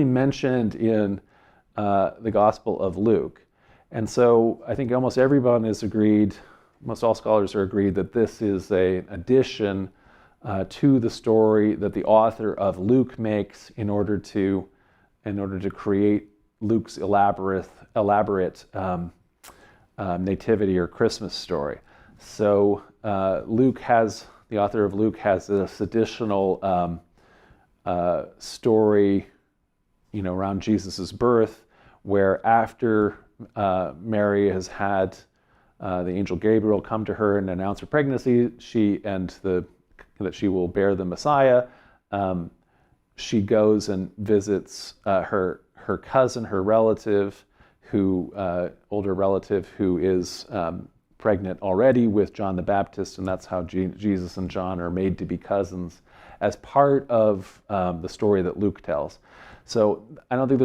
mentioned in the Gospel of Luke. And so I think almost everyone is agreed, almost all scholars are agreed that this is an addition to the story that the author of Luke makes in order to create Luke's elaborate nativity or Christmas story. So Luke has the author of Luke has this additional story, around Jesus' birth, where after Mary has had the angel Gabriel come to her and announce her pregnancy, that she will bear the Messiah, she goes and visits her cousin, her relative, older relative, who is pregnant already with John the Baptist, and that's how Jesus and John are made to be cousins as part of the story that Luke tells. So I don't think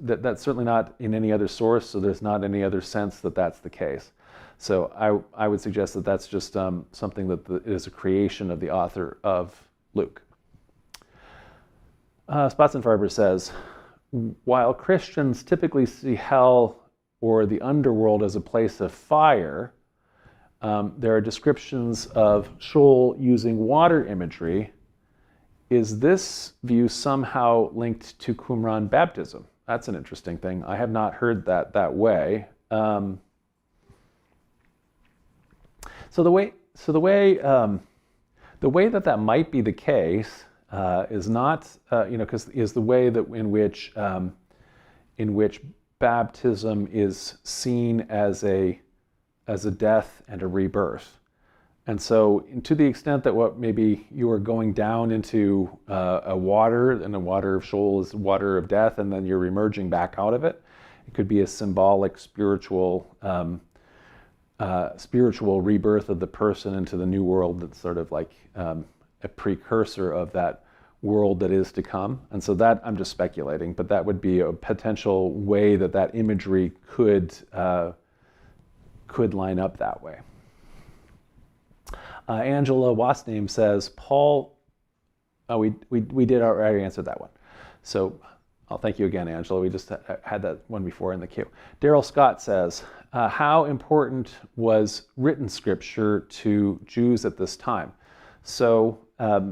that's certainly not in any other source, so there's not any other sense that that's the case. So I would suggest that that's just something that is a creation of the author of Luke. Spatzenfarber says, while Christians typically see hell or the underworld as a place of fire, there are descriptions of Sheol using water imagery. Is this view somehow linked to Qumran baptism? That's an interesting thing. I have not heard that way. So the way that might be the case is not, is the way that in which baptism is seen as a death and a rebirth. And so to the extent that what maybe you are going down into a water, and the water of Sheol is water of death, and then you're emerging back out of it, it could be a symbolic spiritual rebirth of the person into the new world that's sort of like a precursor of that world that is to come. And so that, I'm just speculating, but that would be a potential way that imagery could line up that way. Angela Wasname says, Paul, we did already answer that one. So I'll thank you again, Angela. We just had that one before in the queue. Daryl Scott says, how important was written scripture to Jews at this time? So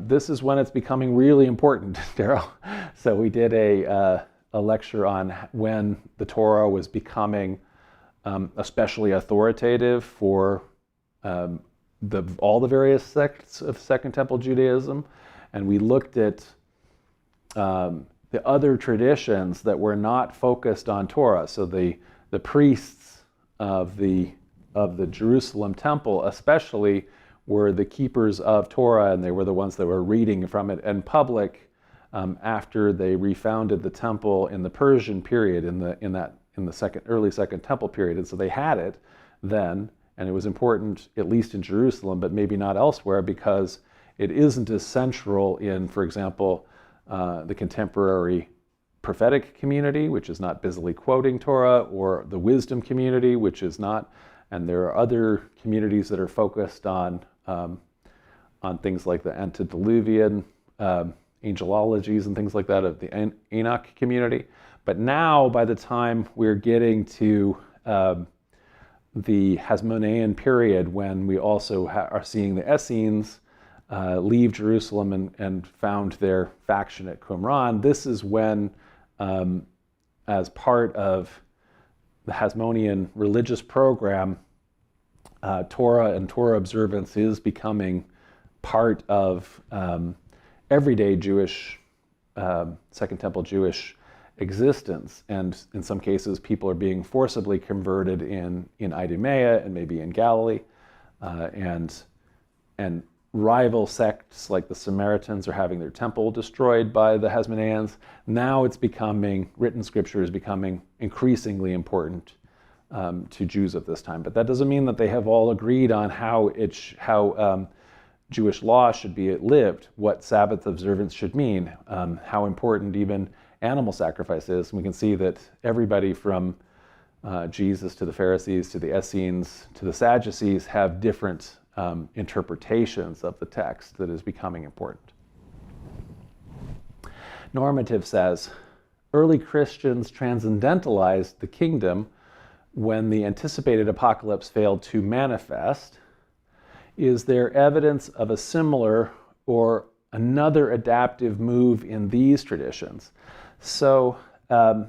this is when it's becoming really important, Daryl. So we did a lecture on when the Torah was becoming especially authoritative for all the various sects of Second Temple Judaism, and we looked at the other traditions that were not focused on Torah. So the priests of the Jerusalem temple especially were the keepers of Torah, and they were the ones that were reading from it in public after they refounded the temple in the Persian period, in the early Second Temple period. And so they had it then, and it was important at least in Jerusalem, but maybe not elsewhere, because it isn't as central in, for example, the contemporary prophetic community, which is not busily quoting Torah, or the wisdom community, which is not. And there are other communities that are focused on things like the antediluvian angelologies and things like that of the Enoch community. But now, by the time we're getting to the Hasmonean period, when we also are seeing the Essenes leave Jerusalem and found their faction at Qumran, this is when, as part of the Hasmonean religious program, Torah and Torah observance is becoming part of everyday Jewish, Second Temple Jewish existence. And in some cases, people are being forcibly converted in Idumea and maybe in Galilee, and rival sects like the Samaritans are having their temple destroyed by the Hasmoneans. Now written scripture is becoming increasingly important to Jews at this time. But that doesn't mean that they have all agreed on how Jewish law should be lived, what Sabbath observance should mean, how important even animal sacrifice is. And we can see that everybody from Jesus to the Pharisees to the Essenes to the Sadducees have different interpretations of the text that is becoming important. Normative says, early Christians transcendentalized the kingdom when the anticipated apocalypse failed to manifest. Is there evidence of a similar or another adaptive move in these traditions? So the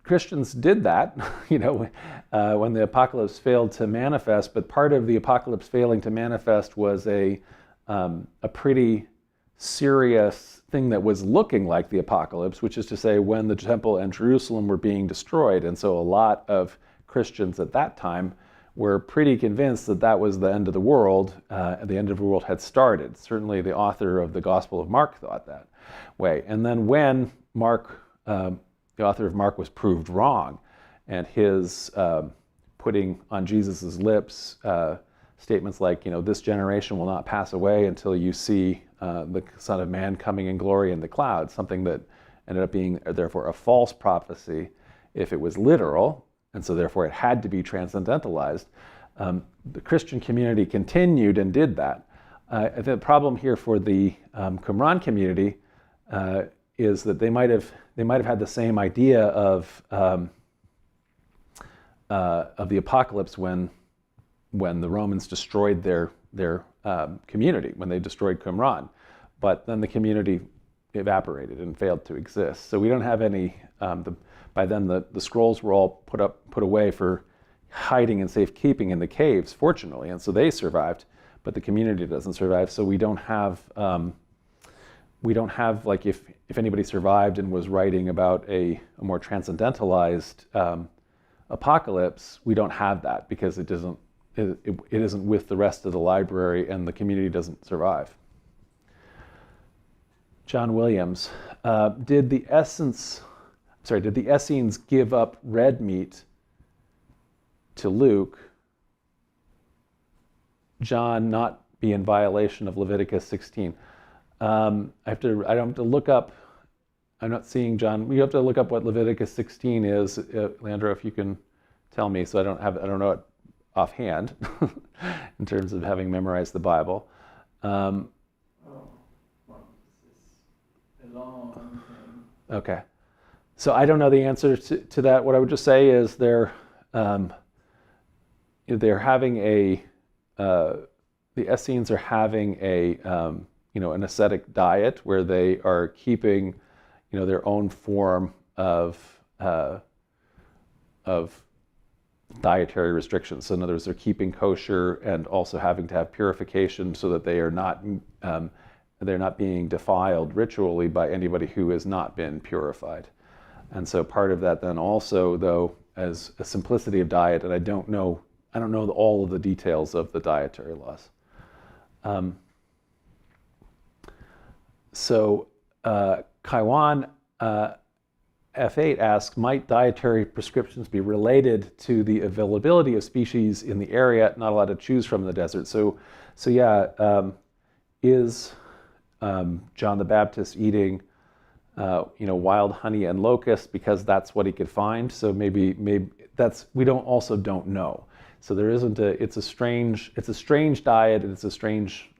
Christians did that, when the apocalypse failed to manifest. But part of the apocalypse failing to manifest was a pretty serious thing that was looking like the apocalypse, which is to say when the temple and Jerusalem were being destroyed. And so a lot of Christians at that time were pretty convinced that that was the end of the world. The end of the world had started. Certainly the author of the Gospel of Mark thought that way. And then when the author of Mark was proved wrong, and his putting on Jesus' lips statements like, this generation will not pass away until you see the Son of Man coming in glory in the clouds, something that ended up being, therefore, a false prophecy if it was literal, and so therefore it had to be transcendentalized. The Christian community continued and did that. The problem here for the Qumran community is that they might have had the same idea of the apocalypse when the Romans destroyed their community, when they destroyed Qumran, but then the community evaporated and failed to exist. So we don't have any. By then, the scrolls were all put away for hiding and safekeeping in the caves, fortunately, and so they survived, but the community doesn't survive. So we don't have like if anybody survived and was writing about a more transcendentalized apocalypse, we don't have that because it isn't with the rest of the library and the community doesn't survive. John Williams, did the Essenes give up red meat to Luke? John not be in violation of Leviticus 16. I have to look up. I'm not seeing John. You have to look up what Leviticus 16 is, Leandro, if you can tell me. So I don't know it offhand in terms of having memorized the Bible. This is a long thing. Okay, so I don't know the answer to that. What I would just say is they're having the Essenes are having an ascetic diet where they are keeping, their own form of dietary restrictions. So in other words, they're keeping kosher and also having to have purification so that they are not they're not being defiled ritually by anybody who has not been purified. And so part of that then also, though, as a simplicity of diet, and I don't know all of the details of the dietary laws. Kaiwan F8 asks, might dietary prescriptions be related to the availability of species in the area not allowed to choose from in the desert? Is John the Baptist eating wild honey and locusts because that's what he could find? So maybe we don't know. So there isn't it's a strange diet, and it's a strange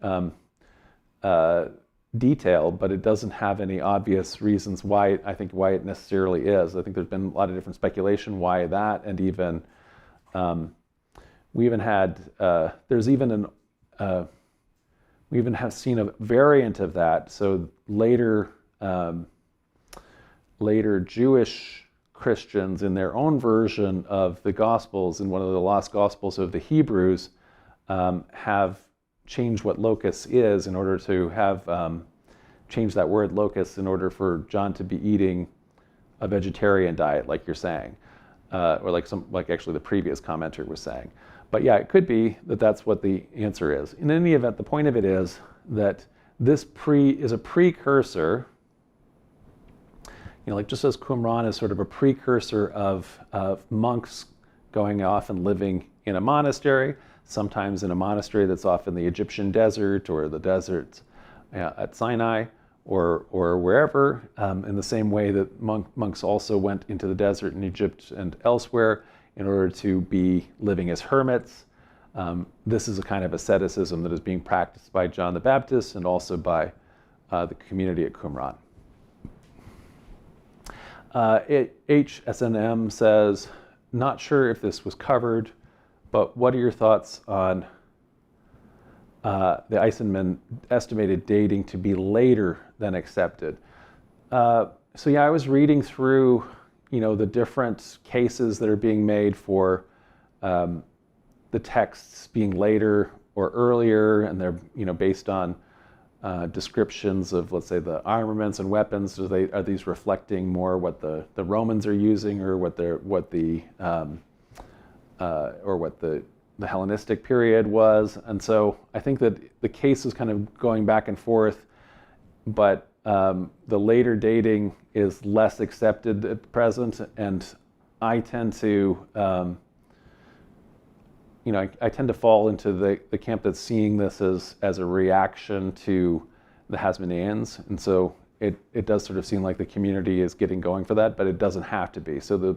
detail, but it doesn't have any obvious reasons why it necessarily is. I think there's been a lot of different speculation why that, and even we even have seen a variant of that. So later Jewish Christians, in their own version of the Gospels, in one of the lost Gospels of the Hebrews, have changed what locust is in order to have changed that word locust in order for John to be eating a vegetarian diet, like you're saying, or like actually the previous commenter was saying. But yeah, it could be that that's what the answer is. In any event, the point of it is that this is a precursor. Just as Qumran is sort of a precursor of monks going off and living in a monastery, sometimes in a monastery that's off in the Egyptian desert or the deserts at Sinai or wherever, in the same way that monks also went into the desert in Egypt and elsewhere in order to be living as hermits. This is a kind of asceticism that is being practiced by John the Baptist and also by the community at Qumran. HSNM says, not sure if this was covered, but what are your thoughts on the Eisenman estimated dating to be later than accepted? I was reading through, the different cases that are being made for the texts being later or earlier, and they're based on descriptions of, let's say, the armaments and weapons. Are these reflecting more what the Romans are using, or what the Hellenistic period was? And so I think that the case is kind of going back and forth, but the later dating is less accepted at present, and I tend to I tend to fall into the camp that's seeing this as a reaction to the Hasmoneans, and so it does sort of seem like the community is getting going for that, but it doesn't have to be. So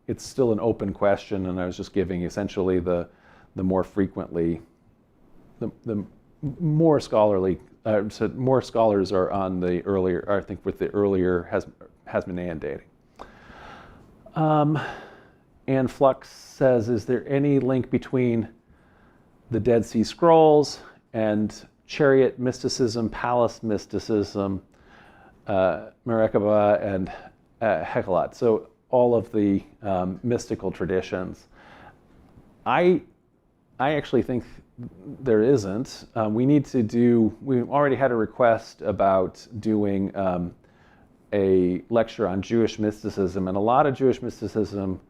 it's still an open question, and I was just giving essentially the more frequently, the more scholarly, so more scholars are on the earlier, I think, with the earlier Hasmonean dating. And Flux says, is there any link between the Dead Sea Scrolls and chariot mysticism, palace mysticism, Merkaba, and Hekalat? So all of the mystical traditions. I actually think there isn't. We've already had a request about doing a lecture on Jewish mysticism, and a lot of Jewish mysticism,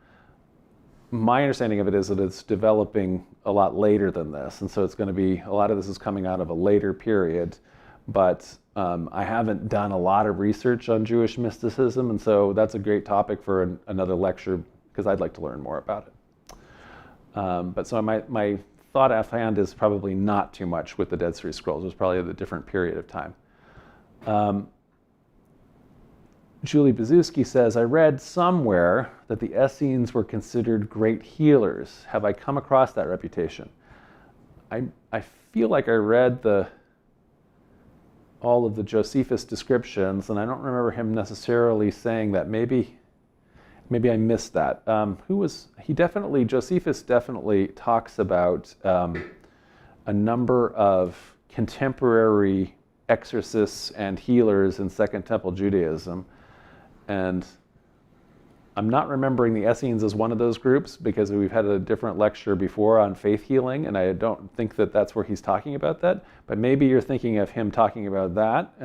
my understanding of it is that it's developing a lot later than this, and so it's going to be, a lot of this is coming out of a later period, but I haven't done a lot of research on Jewish mysticism, and so that's a great topic for another lecture, because I'd like to learn more about it. But so my thought offhand is probably not too much with the Dead Sea Scrolls. It was probably a different period of time. Julie Bazewski says, I read somewhere that the Essenes were considered great healers. Have I come across that reputation? I feel like I read all of the Josephus descriptions, and I don't remember him necessarily saying that. Maybe I missed that. Josephus definitely talks about a number of contemporary exorcists and healers in Second Temple Judaism. And I'm not remembering the Essenes as one of those groups, because we've had a different lecture before on faith healing, and I don't think that that's where he's talking about that. But maybe you're thinking of him talking about that.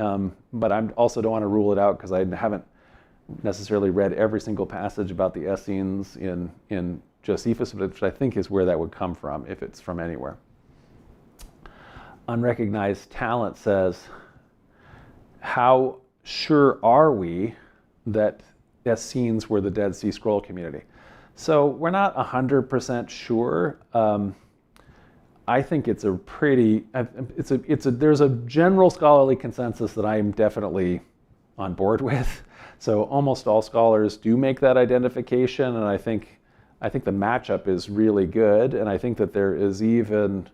But I also don't want to rule it out, because I haven't necessarily read every single passage about the Essenes in Josephus, which I think is where that would come from, if it's from anywhere. Unrecognized Talent says, how sure are we that Essenes were the Dead Sea Scroll community? So we're not 100% sure. I think it's a pretty, there's a general scholarly consensus that I'm definitely on board with. So almost all scholars do make that identification, and I think the matchup is really good, and I think that there is even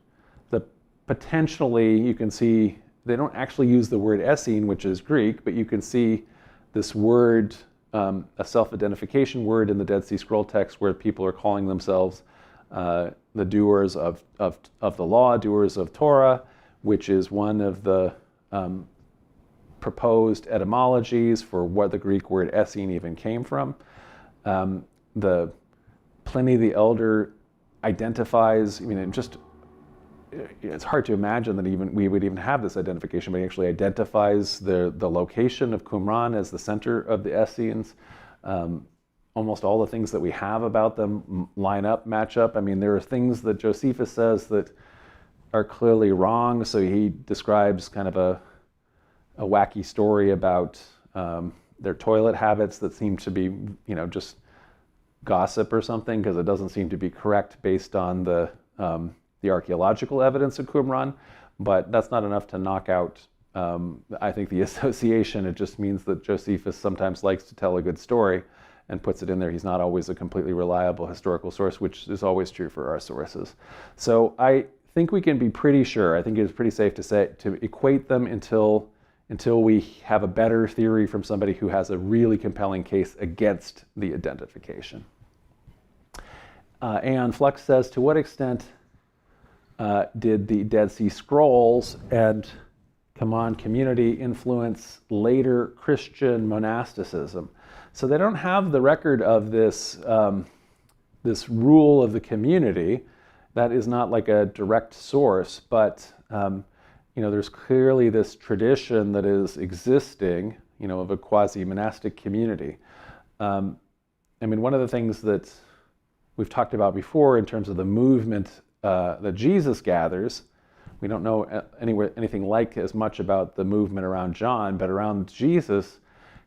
potentially, you can see, they don't actually use the word Essene, which is Greek, but you can see this word, a self-identification word in the Dead Sea Scroll text, where people are calling themselves the doers of the law, doers of Torah, which is one of the proposed etymologies for what the Greek word Essene even came from. The Pliny the Elder identifies, it's hard to imagine that we would even have this identification, but he actually identifies the location of Qumran as the center of the Essenes. Almost all the things that we have about them match up. There are things that Josephus says that are clearly wrong. So he describes kind of a wacky story about their toilet habits that seem to be, just gossip or something, because it doesn't seem to be correct based on the archaeological evidence of Qumran, but that's not enough to knock out, I think, the association. It just means that Josephus sometimes likes to tell a good story and puts it in there. He's not always a completely reliable historical source, which is always true for our sources. So I think we can be pretty sure. I think it's pretty safe to equate them until we have a better theory from somebody who has a really compelling case against the identification. Aeon Flux says, to what extent did the Dead Sea Scrolls and Qumran community influence later Christian monasticism. So they don't have the record of this, this rule of the community. That is not like a direct source, but there's clearly this tradition that is existing, of a quasi-monastic community. One of the things that we've talked about before in terms of the movement that Jesus gathers, we don't know anything like as much about the movement around John, but around Jesus,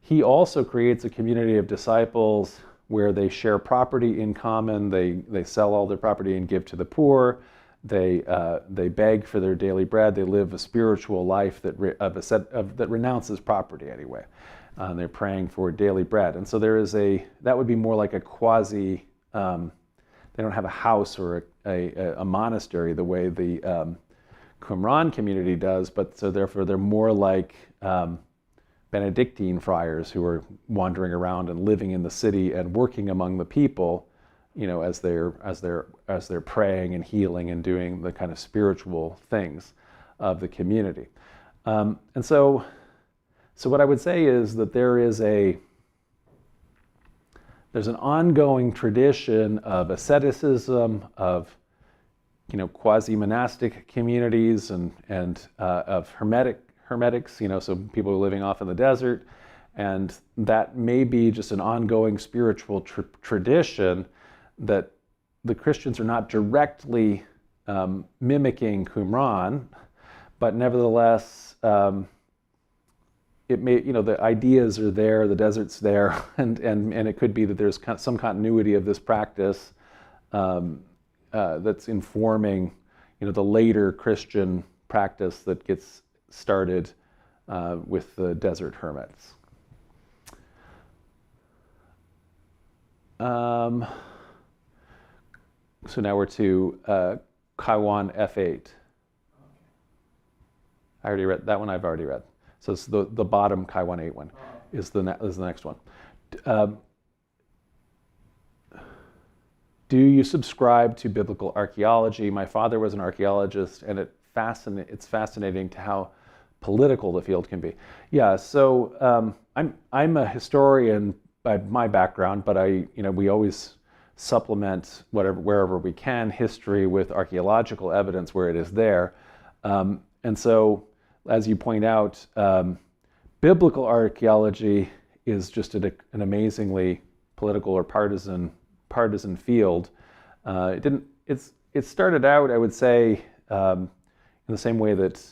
he also creates a community of disciples where they share property in common, they sell all their property and give to the poor, they beg for their daily bread, they live a spiritual life that renounces property anyway. They're praying for daily bread. And so that would be more like a quasi, they don't have a house or a monastery the way the Qumran community does, but so therefore they're more like Benedictine friars who are wandering around and living in the city and working among the people, as they're praying and healing and doing the kind of spiritual things of the community. And so what I would say is that there's an ongoing tradition of asceticism, of quasi-monastic communities and of hermetics, so people living off in the desert, and that may be just an ongoing spiritual tradition that the Christians are not directly mimicking Qumran, but nevertheless, it may, the ideas are there, the desert's there, and it could be that there's some continuity of this practice that's informing, the later Christian practice that gets started with the desert hermits. So now we're to Kaiwan F8. I already read that one. I've already read. So it's the bottom Kaiwan 8 one is the next one. Do you subscribe to biblical archaeology? My father was an archaeologist, and it's fascinating to how political the field can be. Yeah. So I'm a historian by my background, but we always supplement wherever we can history with archaeological evidence where it is there. And so, as you point out, biblical archaeology is just an amazingly political or partisan field. It started out, I would say, in the same way that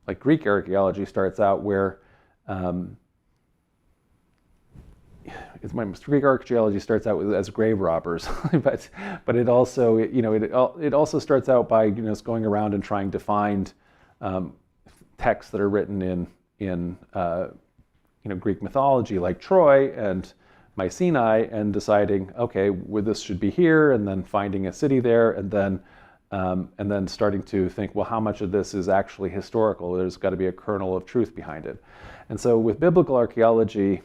like Greek archaeology starts out, where Greek archaeology starts out as grave robbers, but it also it also starts out by going around and trying to find texts that are written in Greek mythology like Troy and Mycenae, and deciding, okay, this should be here, and then finding a city there, and then starting to think, well, how much of this is actually historical? There's got to be a kernel of truth behind it. And so with biblical archaeology,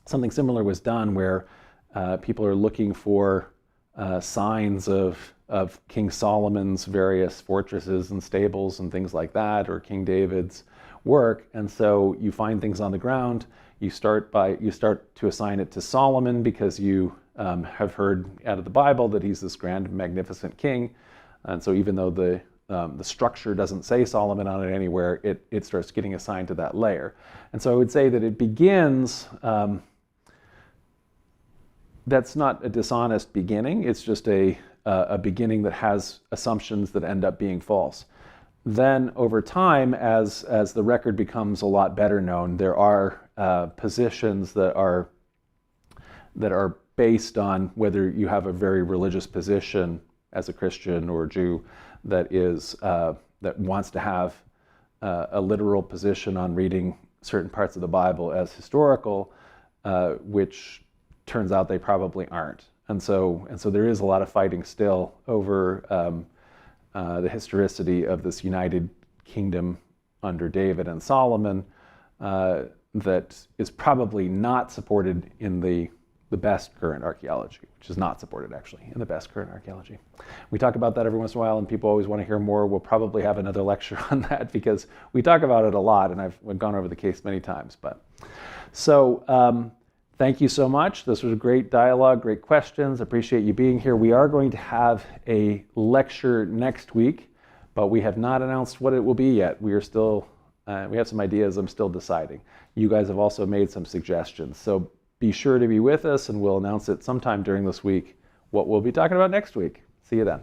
something similar was done where people are looking for signs of King Solomon's various fortresses and stables and things like that, or King David's work. And so you find things on the ground. You start to assign it to Solomon because you have heard out of the Bible that he's this grand, magnificent king. And so even though the structure doesn't say Solomon on it anywhere, it starts getting assigned to that layer. And so I would say that it begins, that's not a dishonest beginning, it's just a beginning that has assumptions that end up being false. Then over time, as the record becomes a lot better known, there are positions that are based on whether you have a very religious position as a Christian or Jew that wants to have a literal position on reading certain parts of the Bible as historical, which turns out they probably aren't. And so there is a lot of fighting still over the historicity of this united kingdom under David and Solomon that is probably not supported in the the best current archaeology, which is not supported actually in the best current archaeology. We talk about that every once in a while, and people always want to hear more. We'll probably have another lecture on that because we talk about it a lot, and we've gone over the case many times. Thank you so much. This was a great dialogue, great questions. Appreciate you being here. We are going to have a lecture next week, but we have not announced what it will be yet. We are still, we have some ideas. I'm still deciding. You guys have also made some suggestions. So be sure to be with us, and we'll announce it sometime during this week what we'll be talking about next week. See you then.